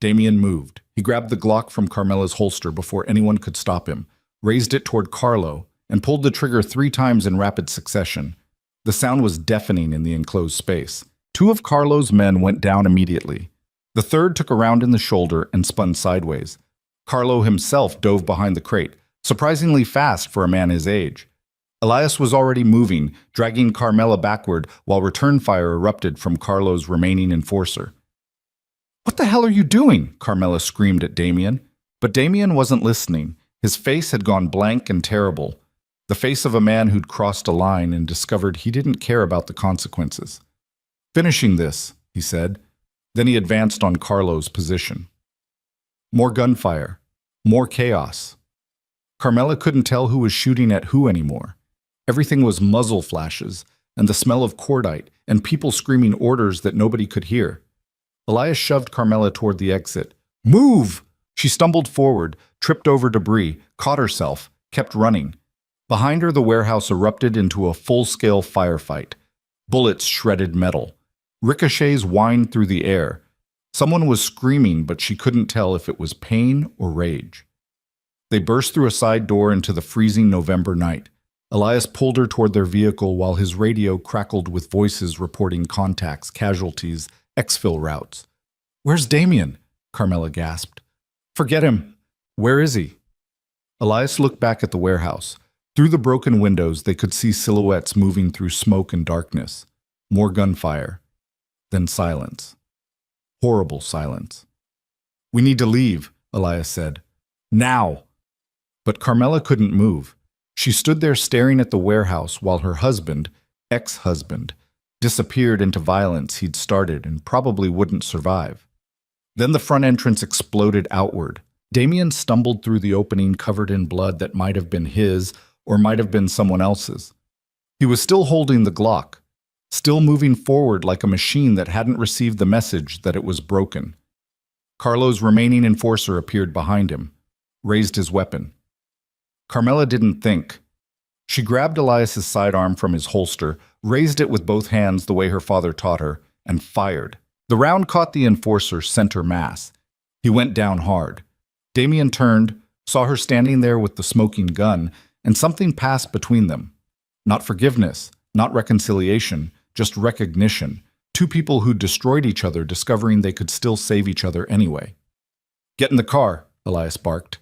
Damien moved. He grabbed the Glock from Carmela's holster before anyone could stop him, raised it toward Carlo, and pulled the trigger 3 times in rapid succession. The sound was deafening in the enclosed space. 2 of Carlo's men went down immediately. The third took a round in the shoulder and spun sideways. Carlo himself dove behind the crate, surprisingly fast for a man his age. Elias was already moving, dragging Carmela backward while return fire erupted from Carlo's remaining enforcer. What the hell are you doing? Carmela screamed at Damien. But Damien wasn't listening. His face had gone blank and terrible. The face of a man who'd crossed a line and discovered he didn't care about the consequences. Finishing this, he said. Then he advanced on Carlo's position. More gunfire. More chaos. Carmela couldn't tell who was shooting at who anymore. Everything was muzzle flashes, and the smell of cordite, and people screaming orders that nobody could hear. Elias shoved Carmela toward the exit. Move! She stumbled forward, tripped over debris, caught herself, kept running. Behind her, the warehouse erupted into a full-scale firefight. Bullets shredded metal. Ricochets whined through the air. Someone was screaming, but she couldn't tell if it was pain or rage. They burst through a side door into the freezing November night. Elias pulled her toward their vehicle while his radio crackled with voices reporting contacts, casualties, exfil routes. Where's Damien? Carmela gasped. Forget him. Where is he? Elias looked back at the warehouse. Through the broken windows, they could see silhouettes moving through smoke and darkness. More gunfire. Then silence. Horrible silence. We need to leave, Elias said. Now! But Carmela couldn't move. She stood there staring at the warehouse while her husband, ex-husband, disappeared into violence he'd started and probably wouldn't survive. Then the front entrance exploded outward. Damien stumbled through the opening covered in blood that might have been his or might have been someone else's. He was still holding the Glock, still moving forward like a machine that hadn't received the message that it was broken. Carlo's remaining enforcer appeared behind him, raised his weapon. Carmela didn't think. She grabbed Elias's sidearm from his holster, raised it with both hands the way her father taught her, and fired. The round caught the enforcer's center mass. He went down hard. Damien turned, saw her standing there with the smoking gun, and something passed between them. Not forgiveness, not reconciliation, just recognition. 2 people who destroyed each other, discovering they could still save each other anyway. Get in the car, Elias barked.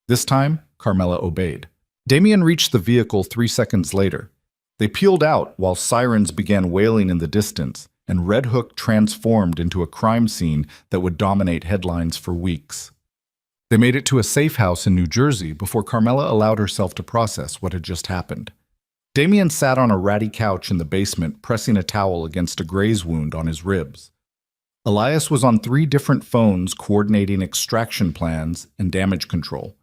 This time, Carmela obeyed. Damien reached the vehicle 3 seconds later. They peeled out while sirens began wailing in the distance, and Red Hook transformed into a crime scene that would dominate headlines for weeks. They made it to a safe house in New Jersey before Carmela allowed herself to process what had just happened. Damien sat on a ratty couch in the basement, pressing a towel against a graze wound on his ribs. Elias was on 3 different phones coordinating extraction plans and damage control,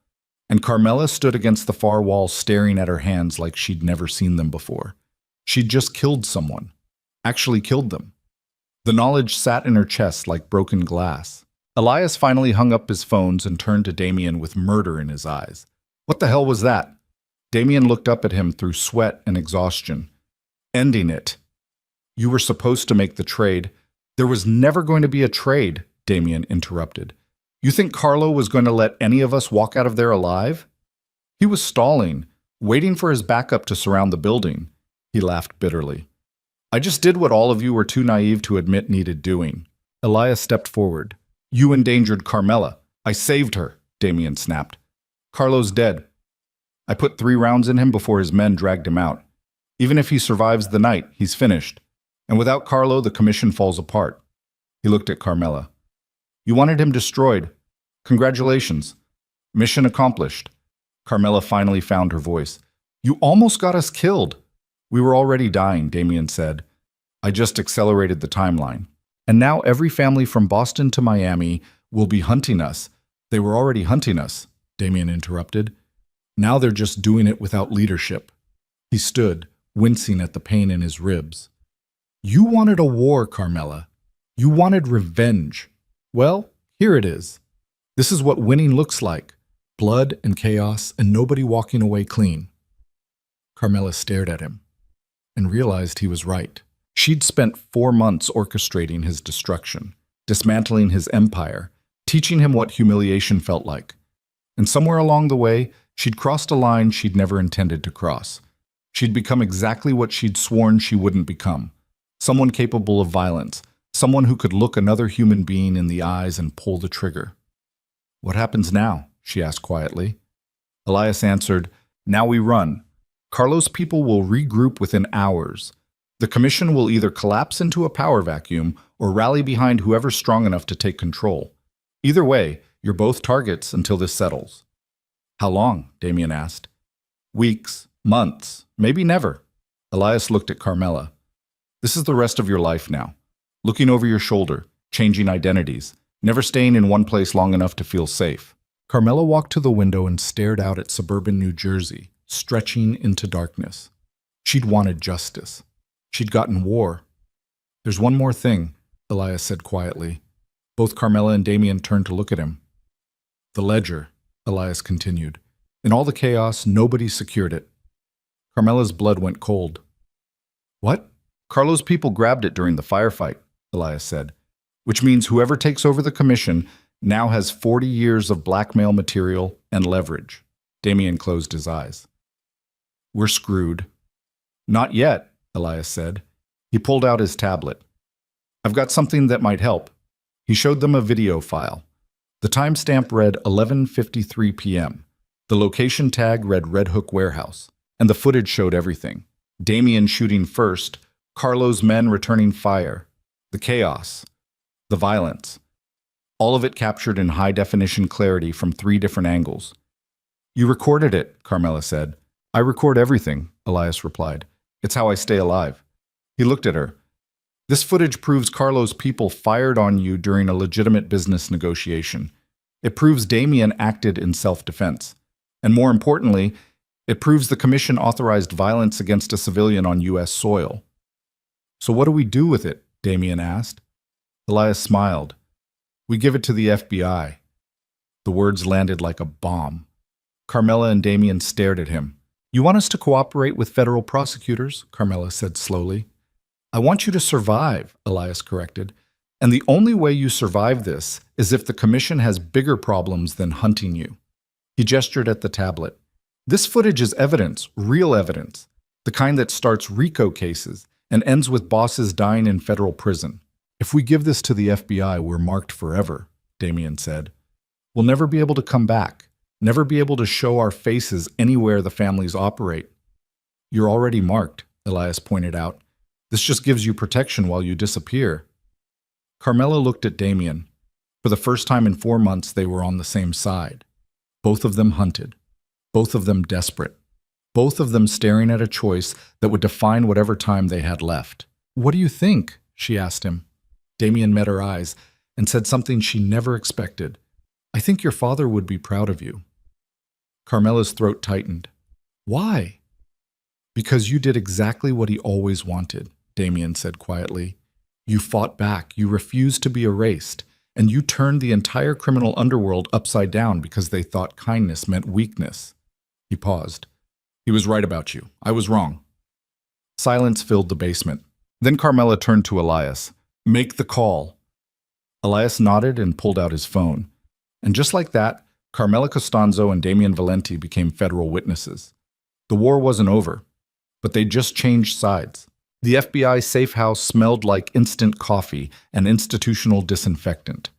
and Carmela stood against the far wall staring at her hands like she'd never seen them before. She'd just killed someone. Actually killed them. The knowledge sat in her chest like broken glass. Elias finally hung up his phones and turned to Damien with murder in his eyes. What the hell was that? Damien looked up at him through sweat and exhaustion. Ending it. You were supposed to make the trade. There was never going to be a trade, Damien interrupted. You think Carlo was going to let any of us walk out of there alive? He was stalling, waiting for his backup to surround the building. He laughed bitterly. I just did what all of you were too naive to admit needed doing. Elias stepped forward. You endangered Carmela. I saved her, Damien snapped. Carlo's dead. I put 3 rounds in him before his men dragged him out. Even if he survives the night, he's finished. And without Carlo, the commission falls apart. He looked at Carmela. You wanted him destroyed. Congratulations. Mission accomplished. Carmela finally found her voice. You almost got us killed. We were already dying, Damien said. I just accelerated the timeline. And now every family from Boston to Miami will be hunting us. They were already hunting us, Damien interrupted. Now they're just doing it without leadership. He stood, wincing at the pain in his ribs. You wanted a war, Carmela. You wanted revenge. Well, here it is. This is what winning looks like. Blood and chaos and nobody walking away clean. Carmela stared at him and realized he was right. She'd spent 4 months orchestrating his destruction, dismantling his empire, teaching him what humiliation felt like. And somewhere along the way, she'd crossed a line she'd never intended to cross. She'd become exactly what she'd sworn she wouldn't become. Someone capable of violence, someone who could look another human being in the eyes and pull the trigger. What happens now? She asked quietly. Elias answered, Now we run. Carlos' people will regroup within hours. The commission will either collapse into a power vacuum or rally behind whoever's strong enough to take control. Either way, you're both targets until this settles. How long? Damien asked. Weeks, months, maybe never. Elias looked at Carmela. This is the rest of your life now. Looking over your shoulder, changing identities, never staying in one place long enough to feel safe. Carmela walked to the window and stared out at suburban New Jersey, stretching into darkness. She'd wanted justice. She'd gotten war. There's one more thing, Elias said quietly. Both Carmela and Damien turned to look at him. The ledger, Elias continued. In all the chaos, nobody secured it. Carmela's blood went cold. What? Carlos' people grabbed it during the firefight, Elias said, which means whoever takes over the commission now has 40 years of blackmail material and leverage. Damien closed his eyes. We're screwed. Not yet, Elias said. He pulled out his tablet. I've got something that might help. He showed them a video file. The timestamp read 11:53 p.m. The location tag read Red Hook Warehouse, and the footage showed everything. Damien shooting first, Carlos' men returning fire, the chaos, the violence. All of it captured in high-definition clarity from 3 different angles. You recorded it, Carmela said. I record everything, Elias replied. It's how I stay alive. He looked at her. This footage proves Carlos' people fired on you during a legitimate business negotiation. It proves Damien acted in self-defense. And more importantly, it proves the commission authorized violence against a civilian on U.S. soil. So what do we do with it? Damien asked. Elias smiled. We give it to the FBI. The words landed like a bomb. Carmela and Damien stared at him. You want us to cooperate with federal prosecutors? Carmela said slowly. I want you to survive, Elias corrected. And the only way you survive this is if the commission has bigger problems than hunting you. He gestured at the tablet. This footage is evidence, real evidence, the kind that starts RICO cases and ends with bosses dying in federal prison. If we give this to the FBI, we're marked forever, Damien said. We'll never be able to come back, never be able to show our faces anywhere the families operate. You're already marked, Elias pointed out. This just gives you protection while you disappear. Carmela looked at Damien. For the first time in 4 months, they were on the same side. Both of them hunted. Both of them desperate. Both of them staring at a choice that would define whatever time they had left. What do you think? She asked him. Damien met her eyes and said something she never expected. I think your father would be proud of you. Carmela's throat tightened. Why? Because you did exactly what he always wanted, Damien said quietly. You fought back, you refused to be erased, and you turned the entire criminal underworld upside down because they thought kindness meant weakness. He paused. He was right about you. I was wrong. Silence filled the basement. Then Carmela turned to Elias. Make the call. Elias nodded and pulled out his phone. And just like that, Carmela Costanzo and Damien Valenti became federal witnesses. The war wasn't over, but they just changed sides. The FBI safe house smelled like instant coffee and institutional disinfectant.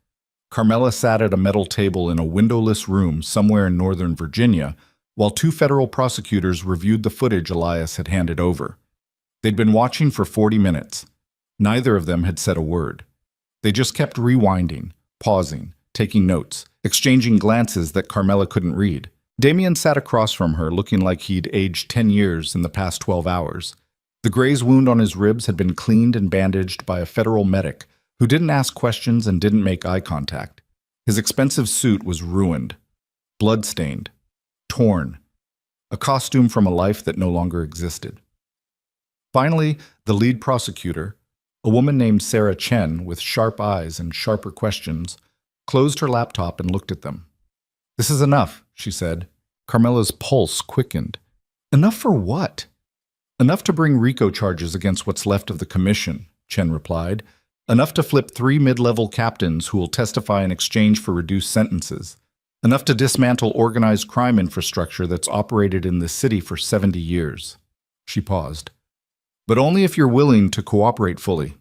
Carmela sat at a metal table in a windowless room somewhere in Northern Virginia, while 2 federal prosecutors reviewed the footage Elias had handed over. They'd been watching for 40 minutes. Neither of them had said a word. They just kept rewinding, pausing, taking notes, exchanging glances that Carmela couldn't read. Damien sat across from her, looking like he'd aged 10 years in the past 12 hours. The graze wound on his ribs had been cleaned and bandaged by a federal medic who didn't ask questions and didn't make eye contact. His expensive suit was ruined, blood-stained, torn, a costume from a life that no longer existed. Finally, the lead prosecutor, a woman named Sarah Chen with sharp eyes and sharper questions, closed her laptop and looked at them. "This is enough," she said. Carmela's pulse quickened. "Enough for what?" "Enough to bring RICO charges against what's left of the commission," Chen replied. "Enough to flip 3 mid-level captains who will testify in exchange for reduced sentences. Enough to dismantle organized crime infrastructure that's operated in this city for 70 years. She paused. "But only if you're willing to cooperate fully."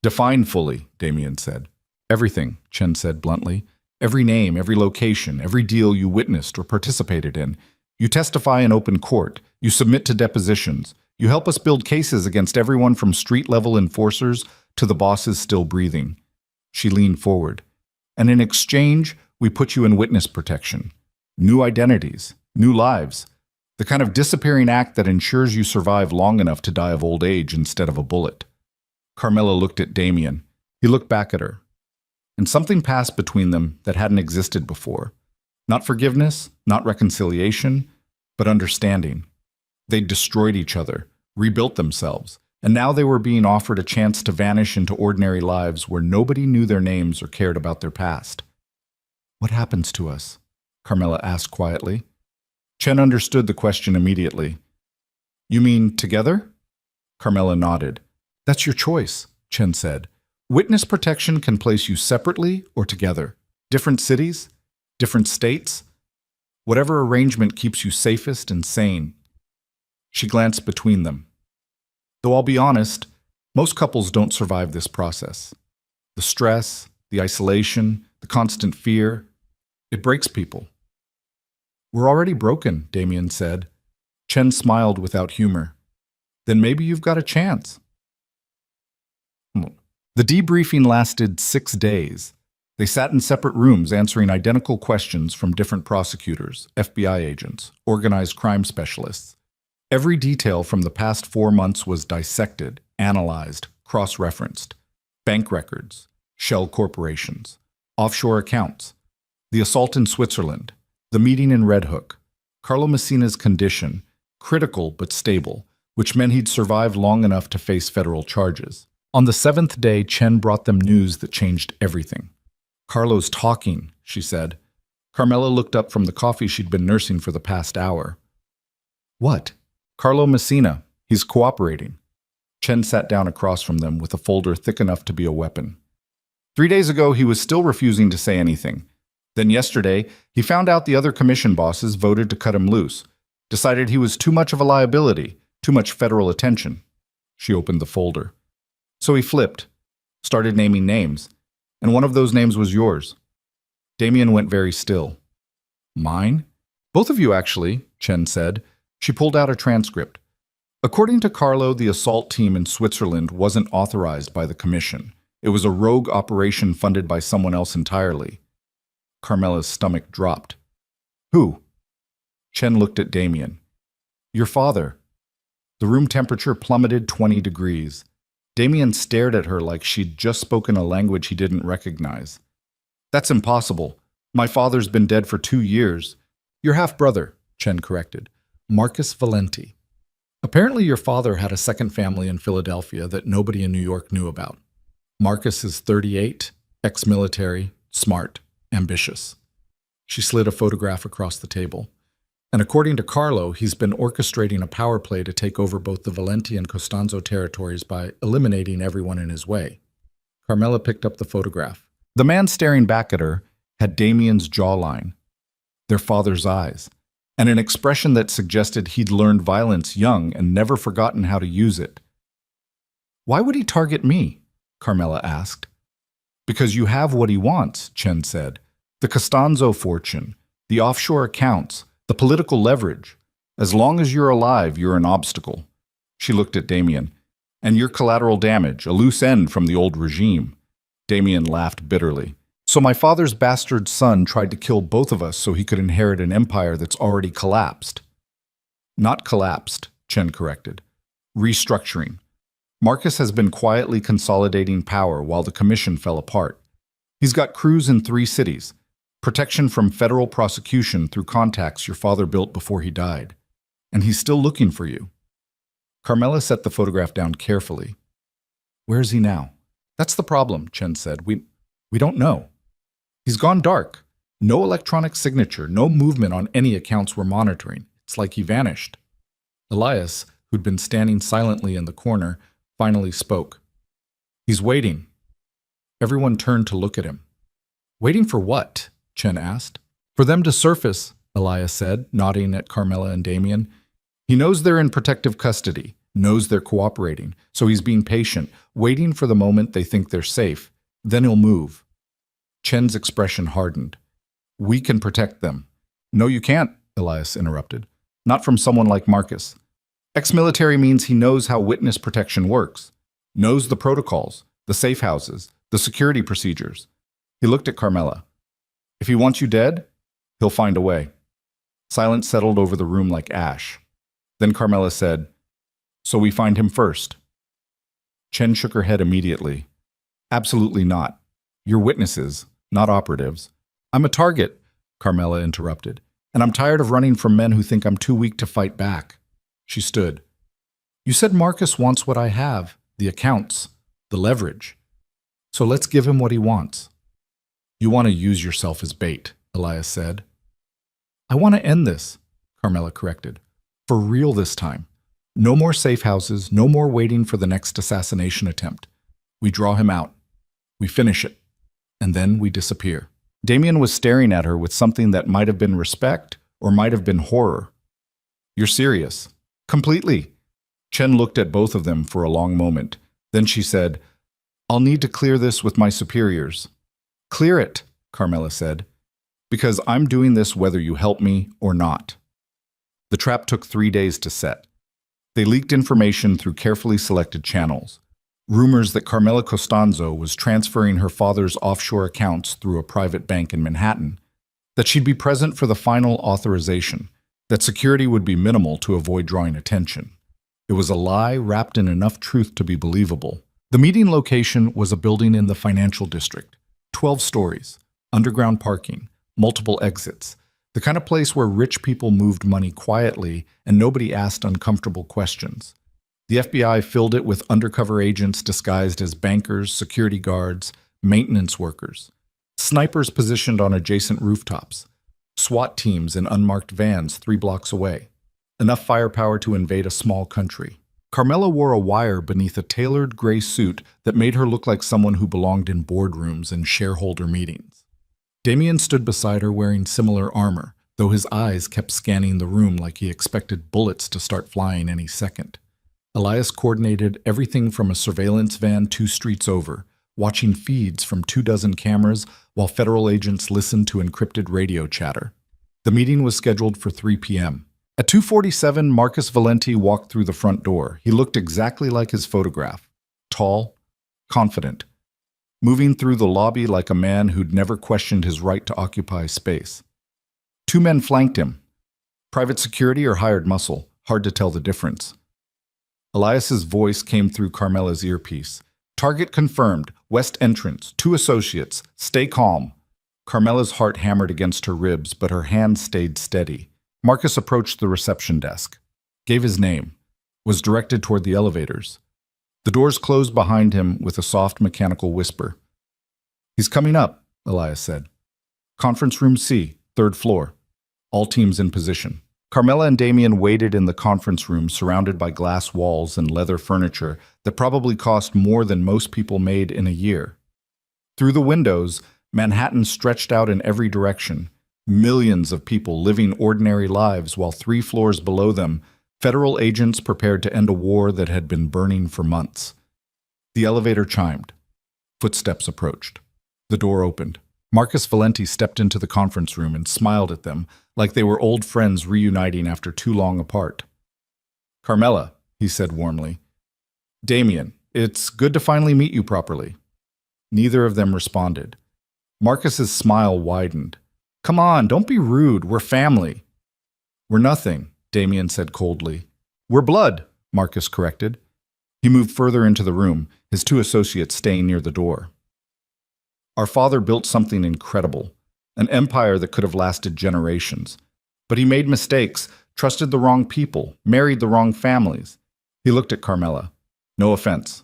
"Define fully," Damien said. "Everything," Chen said bluntly. "Every name, every location, every deal you witnessed or participated in. You testify in open court. You submit to depositions. You help us build cases against everyone from street-level enforcers to the bosses still breathing." She leaned forward. "And in exchange, we put you in witness protection. New identities, new lives. The kind of disappearing act that ensures you survive long enough to die of old age instead of a bullet." Carmela looked at Damien. He looked back at her. And something passed between them that hadn't existed before. Not forgiveness, not reconciliation, but understanding. They'd destroyed each other, rebuilt themselves, and now they were being offered a chance to vanish into ordinary lives where nobody knew their names or cared about their past. "What happens to us?" Carmela asked quietly. Chen understood the question immediately. "You mean together?" Carmela nodded. "That's your choice," Chen said. "Witness protection can place you separately or together. Different cities, different states. Whatever arrangement keeps you safest and sane." She glanced between them. "Though I'll be honest, most couples don't survive this process. The stress, the isolation, the constant fear, it breaks people." "We're already broken," Damien said. Chen smiled without humor. "Then maybe you've got a chance." The debriefing lasted 6 days. They sat in separate rooms answering identical questions from different prosecutors, FBI agents, organized crime specialists. Every detail from the past 4 months was dissected, analyzed, cross-referenced. Bank records, shell corporations, offshore accounts, the assault in Switzerland, the meeting in Red Hook, Carlo Messina's condition, critical but stable, which meant he'd survived long enough to face federal charges. On the 7th day, Chen brought them news that changed everything. "Carlo's talking," she said. Carmela looked up from the coffee she'd been nursing for the past hour. "What?" "Carlo Messina. He's cooperating." Chen sat down across from them with a folder thick enough to be a weapon. 3 days ago, he was still refusing to say anything. Then yesterday, he found out the other commission bosses voted to cut him loose, decided he was too much of a liability, too much federal attention. She opened the folder. "So he flipped, started naming names, and one of those names was yours." Damien went very still. "Mine?" "Both of you, actually," Chen said. She pulled out a transcript. "According to Carlo, the assault team in Switzerland wasn't authorized by the commission. It was a rogue operation funded by someone else entirely." Carmela's stomach dropped. "Who?" Chen looked at Damien. "Your father." The room temperature plummeted 20 degrees. Damien stared at her like she'd just spoken a language he didn't recognize. "That's impossible. My father's been dead for 2 years. Your half-brother," Chen corrected. "Marcus Valenti. Apparently your father had a second family in Philadelphia that nobody in New York knew about. Marcus is 38, ex-military, smart, ambitious." She slid a photograph across the table. "And according to Carlo, he's been orchestrating a power play to take over both the Valenti and Costanzo territories by eliminating everyone in his way." Carmela picked up the photograph. The man staring back at her had Damien's jawline, their father's eyes, and an expression that suggested he'd learned violence young and never forgotten how to use it. "Why would he target me?" Carmela asked. "Because you have what he wants," Chen said. "The Costanzo fortune, the offshore accounts, the political leverage. As long as you're alive, you're an obstacle." She looked at Damien. "And you're collateral damage, a loose end from the old regime." Damien laughed bitterly. So my father's bastard son tried to kill both of us so he could inherit an empire that's already collapsed. Not collapsed, Chen corrected. Restructuring. Marcus has been quietly consolidating power while the commission fell apart. He's got crews in 3 cities, protection from federal prosecution through contacts your father built before he died. And he's still looking for you. Carmela set the photograph down carefully. Where is he now? That's the problem, Chen said. We don't know. He's gone dark. No electronic signature, no movement on any accounts we're monitoring. It's like he vanished. Elias, who'd been standing silently in the corner, finally spoke. He's waiting. Everyone turned to look at him. Waiting for what? Chen asked. For them to surface, Elias said, nodding at Carmela and Damien. He knows they're in protective custody, knows they're cooperating, so he's being patient, waiting for the moment they think they're safe. Then he'll move. Chen's expression hardened. We can protect them. No, you can't, Elias interrupted. Not from someone like Marcus. Ex-military means he knows how witness protection works, knows the protocols, the safe houses, the security procedures. He looked at Carmela. If he wants you dead, he'll find a way. Silence settled over the room like ash. Then Carmela said, So we find him first. Chen shook her head immediately. Absolutely not. You're witnesses, not operatives. I'm a target, Carmela interrupted, and I'm tired of running from men who think I'm too weak to fight back. She stood. You said Marcus wants what I have, the accounts, the leverage. So let's give him what he wants. You want to use yourself as bait, Elias said. I want to end this, Carmela corrected. For real this time. No more safe houses, no more waiting for the next assassination attempt. We draw him out. We finish it. And then we disappear. Damien was staring at her with something that might have been respect or might have been horror. You're serious? Completely. Chen looked at both of them for a long moment. Then she said, I'll need to clear this with my superiors. Clear it, Carmela said, because I'm doing this whether you help me or not. The trap took 3 days to set. They leaked information through carefully selected channels. Rumors that Carmela Costanzo was transferring her father's offshore accounts through a private bank in Manhattan, that she'd be present for the final authorization, that security would be minimal to avoid drawing attention. It was a lie wrapped in enough truth to be believable. The meeting location was a building in the financial district, 12 stories, underground parking, multiple exits, the kind of place where rich people moved money quietly and nobody asked uncomfortable questions. The FBI filled it with undercover agents disguised as bankers, security guards, maintenance workers, snipers positioned on adjacent rooftops, SWAT teams in unmarked vans 3 blocks away. Enough firepower to invade a small country. Carmela wore a wire beneath a tailored gray suit that made her look like someone who belonged in boardrooms and shareholder meetings. Damien stood beside her wearing similar armor, though his eyes kept scanning the room like he expected bullets to start flying any second. Elias coordinated everything from a surveillance van 2 streets over, watching feeds from 24 cameras while federal agents listened to encrypted radio chatter. The meeting was scheduled for 3 p.m. At 2:47, Marcus Valenti walked through the front door. He looked exactly like his photograph. Tall, confident, moving through the lobby like a man who'd never questioned his right to occupy space. 2 men flanked him. Private security or hired muscle, hard to tell the difference. Elias's voice came through Carmela's earpiece. Target confirmed. West entrance. 2 associates. Stay calm. Carmela's heart hammered against her ribs, but her hand stayed steady. Marcus approached the reception desk, gave his name, was directed toward the elevators. The doors closed behind him with a soft mechanical whisper. He's coming up, Elias said. Conference room C, 3rd floor. All teams in position. Carmela and Damien waited in the conference room surrounded by glass walls and leather furniture that probably cost more than most people made in a year. Through the windows, Manhattan stretched out in every direction, millions of people living ordinary lives while 3 floors below them, federal agents prepared to end a war that had been burning for months. The elevator chimed. Footsteps approached. The door opened. Marcus Valenti stepped into the conference room and smiled at them like they were old friends reuniting after too long apart. Carmela, he said warmly. Damien, it's good to finally meet you properly. Neither of them responded. Marcus's smile widened. Come on, don't be rude. We're family. We're nothing, Damien said coldly. We're blood, Marcus corrected. He moved further into the room, his two associates staying near the door. Our father built something incredible, an empire that could have lasted generations. But he made mistakes, trusted the wrong people, married the wrong families. He looked at Carmela. No offense.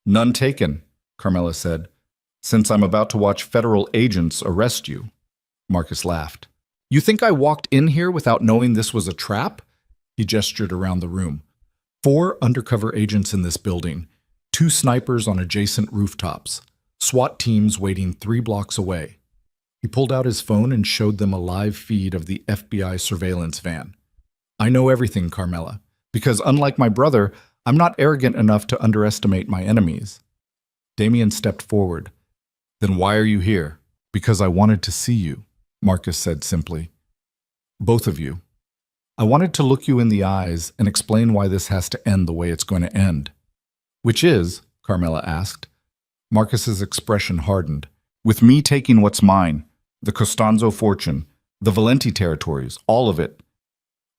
None taken, Carmela said, since I'm about to watch federal agents arrest you. Marcus laughed. You think I walked in here without knowing this was a trap? He gestured around the room. 4 undercover agents in this building, 2 snipers on adjacent rooftops, SWAT teams waiting 3 blocks away. He pulled out his phone and showed them a live feed of the FBI surveillance van. I know everything, Carmela, because unlike my brother, I'm not arrogant enough to underestimate my enemies. Damien stepped forward. Then why are you here? Because I wanted to see you, Marcus said simply. Both of you. I wanted to look you in the eyes and explain why this has to end the way it's going to end. Which is, Carmela asked. Marcus's expression hardened. With me taking what's mine, the Costanzo fortune, the Valenti territories, all of it.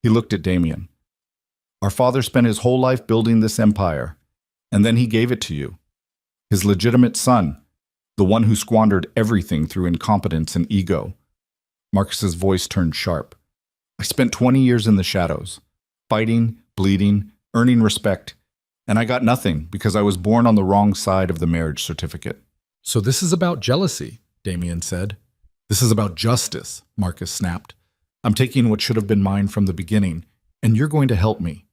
He looked at Damien. Our father spent his whole life building this empire, and then he gave it to you. His legitimate son, the one who squandered everything through incompetence and ego. Marcus's voice turned sharp. I spent 20 years in the shadows, fighting, bleeding, earning respect, and I got nothing because I was born on the wrong side of the marriage certificate. So this is about jealousy, Damien said. This is about justice, Marcus snapped. I'm taking what should have been mine from the beginning, and you're going to help me.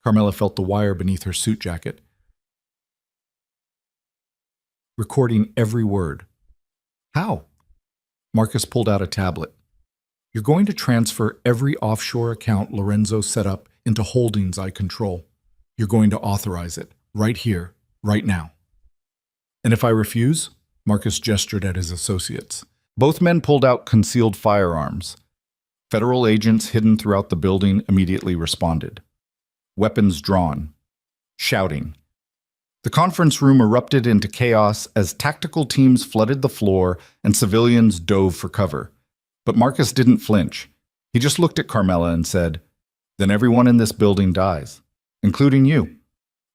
Carmela felt the wire beneath her suit jacket, recording every word. How? Marcus pulled out a tablet. You're going to transfer every offshore account Lorenzo set up into holdings I control. You're going to authorize it, right here, right now. And if I refuse? Marcus gestured at his associates. Both men pulled out concealed firearms. Federal agents hidden throughout the building immediately responded. Weapons drawn. Shouting. The conference room erupted into chaos as tactical teams flooded the floor and civilians dove for cover. But Marcus didn't flinch. He just looked at Carmela and said, Then everyone in this building dies, including you.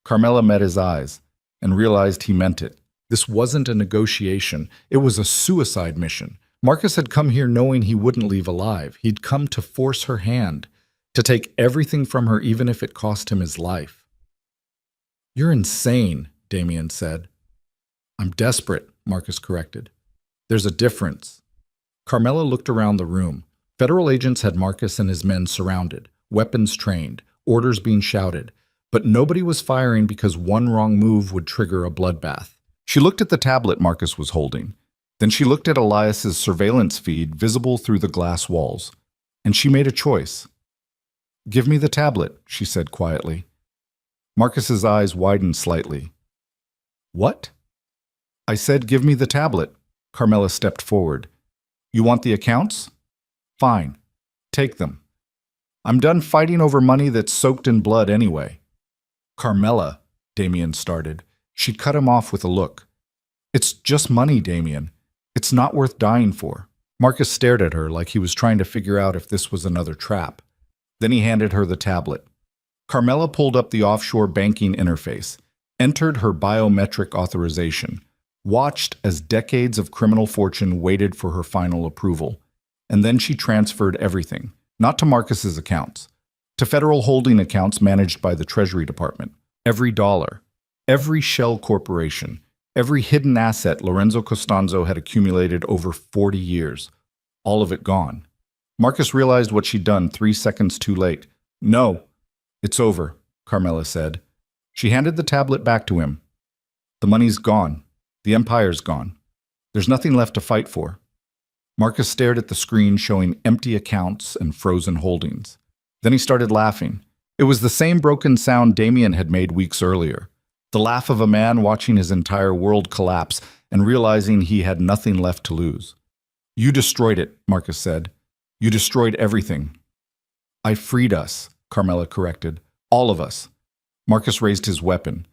Carmela met his eyes and realized he meant it. This wasn't a negotiation. It was a suicide mission. Marcus had come here knowing he wouldn't leave alive. He'd come to force her hand, to take everything from her even if it cost him his life. You're insane, Damien said. I'm desperate, Marcus corrected. There's a difference. Carmela looked around the room. Federal agents had Marcus and his men surrounded, weapons trained, orders being shouted, but nobody was firing because one wrong move would trigger a bloodbath. She looked at the tablet Marcus was holding. Then she looked at Elias's surveillance feed visible through the glass walls, and she made a choice. Give me the tablet, she said quietly. Marcus's eyes widened slightly. What? I said give me the tablet. Carmela stepped forward. You want the accounts? Fine. Take them. I'm done fighting over money that's soaked in blood anyway. Carmela, Damien started. She cut him off with a look. It's just money, Damien. It's not worth dying for. Marcus stared at her like he was trying to figure out if this was another trap. Then he handed her the tablet. Carmela pulled up the offshore banking interface, entered her biometric authorization, watched as decades of criminal fortune waited for her final approval, and then she transferred everything, not to Marcus's accounts, to federal holding accounts managed by the Treasury Department. Every dollar, every shell corporation, every hidden asset Lorenzo Costanzo had accumulated over 40 years, all of it gone. Marcus realized what she'd done 3 seconds too late. No, it's over, Carmela said. She handed the tablet back to him. The money's gone. The empire's gone. There's nothing left to fight for. Marcus stared at the screen showing empty accounts and frozen holdings. Then he started laughing. It was the same broken sound Damien had made weeks earlier. The laugh of a man watching his entire world collapse and realizing he had nothing left to lose. You destroyed it, Marcus said. You destroyed everything. I freed us, Carmela corrected. All of us. Marcus raised his weapon.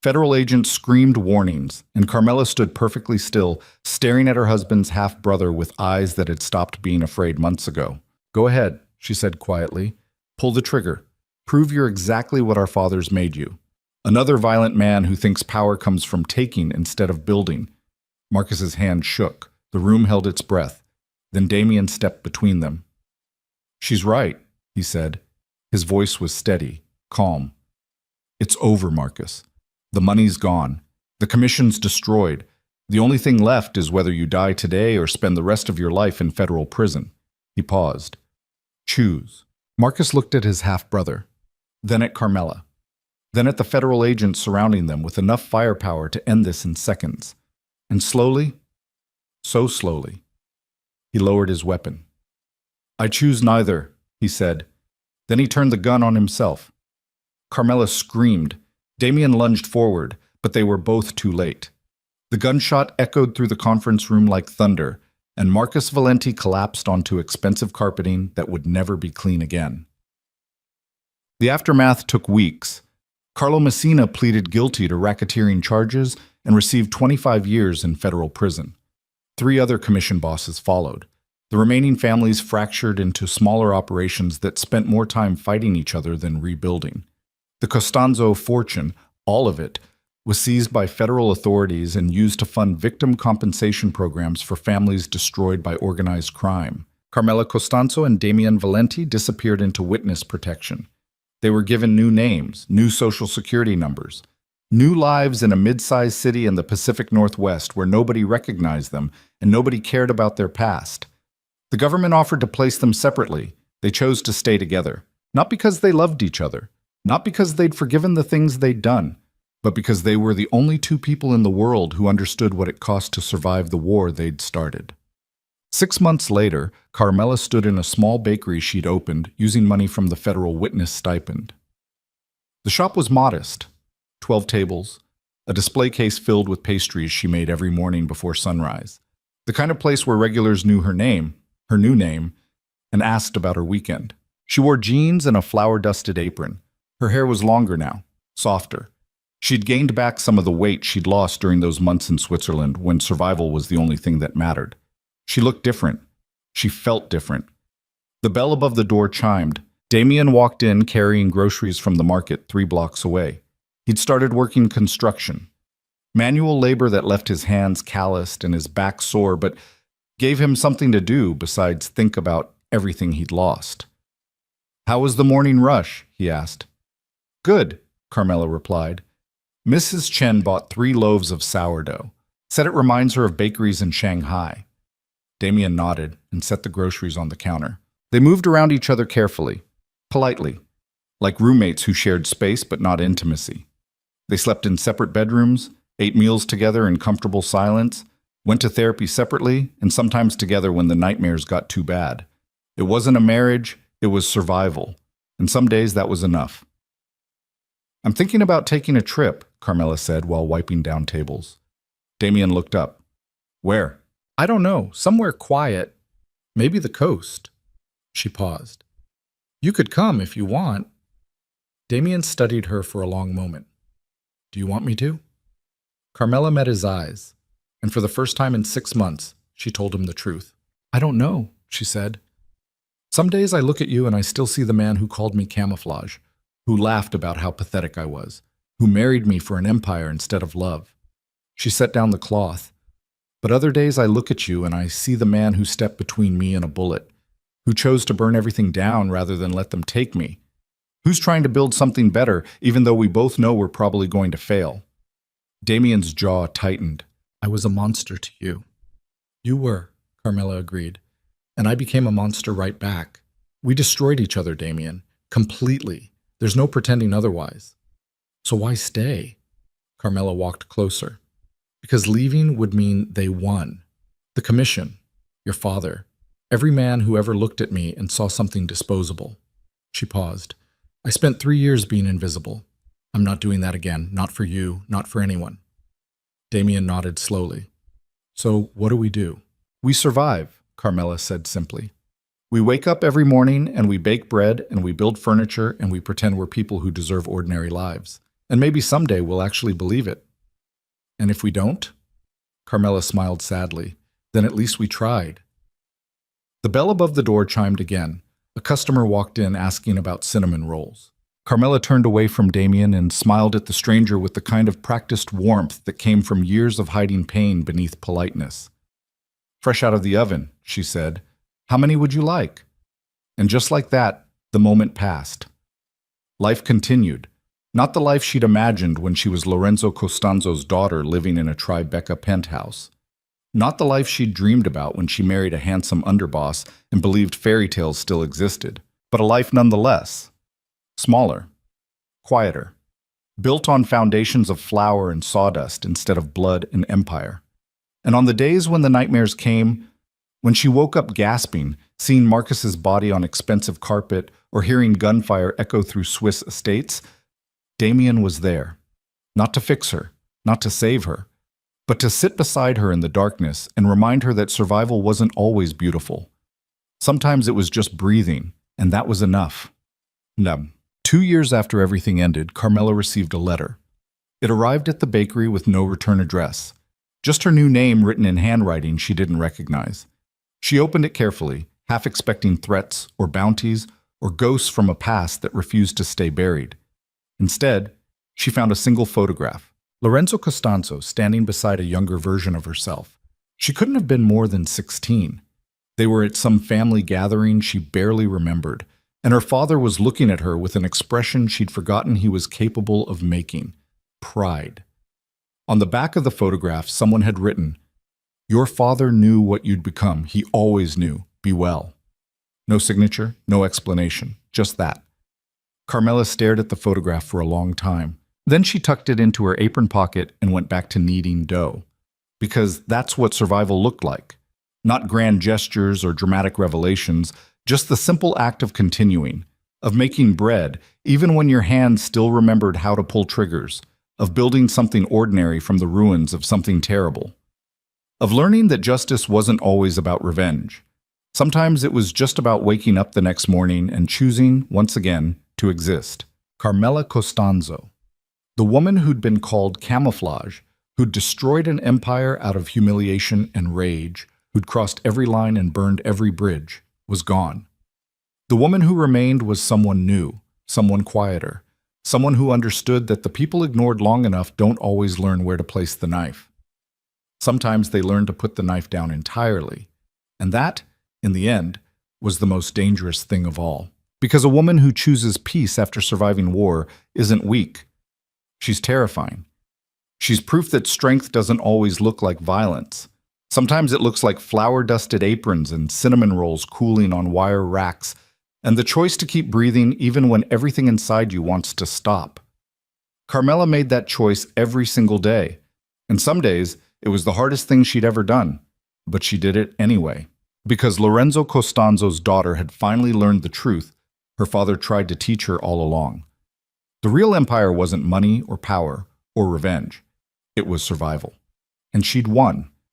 Federal agents screamed warnings, and Carmela stood perfectly still, staring at her husband's half-brother with eyes that had stopped being afraid months ago. "Go ahead," she said quietly. "Pull the trigger. Prove you're exactly what our fathers made you. Another violent man who thinks power comes from taking instead of building." Marcus's hand shook. The room held its breath. Then Damien stepped between them. "She's right," he said. His voice was steady, calm. "It's over, Marcus. The money's gone. The commission's destroyed. The only thing left is whether you die today or spend the rest of your life in federal prison." He paused. "Choose." Marcus looked at his half-brother, then at Carmela, then at the federal agents surrounding them with enough firepower to end this in seconds. And slowly, so slowly, he lowered his weapon. "I choose neither," he said. Then he turned the gun on himself. Carmela screamed. Damien lunged forward, but they were both too late. The gunshot echoed through the conference room like thunder, and Marcus Valenti collapsed onto expensive carpeting that would never be clean again. The aftermath took weeks. Carlo Messina pleaded guilty to racketeering charges and received 25 years in federal prison. 3 other commission bosses followed. The remaining families fractured into smaller operations that spent more time fighting each other than rebuilding. The Costanzo fortune, all of it, was seized by federal authorities and used to fund victim compensation programs for families destroyed by organized crime. Carmela Costanzo and Damien Valenti disappeared into witness protection. They were given new names, new social security numbers, new lives in a mid-sized city in the Pacific Northwest where nobody recognized them and nobody cared about their past. The government offered to place them separately. They chose to stay together, not because they loved each other, not because they'd forgiven the things they'd done, but because they were the only 2 people in the world who understood what it cost to survive the war they'd started. 6 months later, Carmela stood in a small bakery she'd opened using money from the federal witness stipend. The shop was modest. 12 tables, a display case filled with pastries she made every morning before sunrise. The kind of place where regulars knew her name, her new name, and asked about her weekend. She wore jeans and a flour-dusted apron. Her hair was longer now, softer. She'd gained back some of the weight she'd lost during those months in Switzerland when survival was the only thing that mattered. She looked different. She felt different. The bell above the door chimed. Damien walked in carrying groceries from the market 3 blocks away. He'd started working construction. Manual labor that left his hands calloused and his back sore, but gave him something to do besides think about everything he'd lost. "How was the morning rush?" he asked. "Good," Carmela replied. Mrs. Chen bought 3 loaves of sourdough, said it reminds her of bakeries in Shanghai. Damien nodded and set the groceries on the counter. They moved around each other carefully, politely, like roommates who shared space but not intimacy. They slept in separate bedrooms, ate meals together in comfortable silence, went to therapy separately, and sometimes together when the nightmares got too bad. It wasn't a marriage, it was survival, and some days that was enough. "I'm thinking about taking a trip," Carmela said while wiping down tables. Damien looked up. "Where?" "I don't know, somewhere quiet. Maybe the coast." She paused. "You could come if you want." Damien studied her for a long moment. "Do you want me to?" Carmela met his eyes, and for the first time in 6 months, she told him the truth. "I don't know," she said. "Some days I look at you and I still see the man who called me camouflage, who laughed about how pathetic I was, who married me for an empire instead of love." She set down the cloth. "But other days I look at you and I see the man who stepped between me and a bullet, who chose to burn everything down rather than let them take me, who's trying to build something better even though we both know we're probably going to fail." Damien's jaw tightened. "I was a monster to you." "You were," Carmela agreed, "and I became a monster right back. We destroyed each other, Damien, completely. There's no pretending otherwise." "So why stay?" Carmela walked closer. "Because leaving would mean they won. The commission, your father, every man who ever looked at me and saw something disposable." She paused. "I spent 3 years being invisible. I'm not doing that again, not for you, not for anyone." Damien nodded slowly. "So what do we do?" "We survive," Carmela said simply. "We wake up every morning and we bake bread and we build furniture and we pretend we're people who deserve ordinary lives. And maybe someday we'll actually believe it. And if we don't? Carmela smiled sadly. Then at least we tried. The bell above the door chimed again. A customer walked in asking about cinnamon rolls. Carmela turned away from Damien and smiled at the stranger with the kind of practiced warmth that came from years of hiding pain beneath politeness. "Fresh out of the oven," she said. "How many would you like?" And just like that, the moment passed. Life continued. Not the life she'd imagined when she was Lorenzo Costanzo's daughter living in a Tribeca penthouse. Not the life she'd dreamed about when she married a handsome underboss and believed fairy tales still existed, but a life nonetheless. Smaller, quieter, built on foundations of flour and sawdust instead of blood and empire. And on the days when the nightmares came, when she woke up gasping, seeing Marcus's body on expensive carpet or hearing gunfire echo through Swiss estates, Damien was there, not to fix her, not to save her, but to sit beside her in the darkness and remind her that survival wasn't always beautiful. Sometimes it was just breathing, and that was enough. No. 2 years after everything ended, Carmela received a letter. It arrived at the bakery with no return address, just her new name written in handwriting she didn't recognize. She opened it carefully, half expecting threats or bounties or ghosts from a past that refused to stay buried. Instead, she found a single photograph. Lorenzo Costanzo standing beside a younger version of herself. She couldn't have been more than 16. They were at some family gathering she barely remembered, and her father was looking at her with an expression she'd forgotten he was capable of making: pride. On the back of the photograph, someone had written, "Your father knew what you'd become. He always knew. Be well." No signature, no explanation, just that. Carmela stared at the photograph for a long time. Then she tucked it into her apron pocket and went back to kneading dough. Because that's what survival looked like. Not grand gestures or dramatic revelations, just the simple act of continuing, of making bread, even when your hands still remembered how to pull triggers, of building something ordinary from the ruins of something terrible, of learning that justice wasn't always about revenge. Sometimes it was just about waking up the next morning and choosing, once again, to exist. Carmela Costanzo. The woman who'd been called camouflage, who'd destroyed an empire out of humiliation and rage, who'd crossed every line and burned every bridge, was gone. The woman who remained was someone new, someone quieter, someone who understood that the people ignored long enough don't always learn where to place the knife. Sometimes they learn to put the knife down entirely, and that, in the end, was the most dangerous thing of all. Because a woman who chooses peace after surviving war isn't weak. She's terrifying. She's proof that strength doesn't always look like violence. Sometimes it looks like flour-dusted aprons and cinnamon rolls cooling on wire racks, and the choice to keep breathing even when everything inside you wants to stop. Carmela made that choice every single day, and some days it was the hardest thing she'd ever done, but she did it anyway. Because Lorenzo Costanzo's daughter had finally learned the truth her father tried to teach her all along. The real empire wasn't money or power or revenge. It was survival. And she'd won.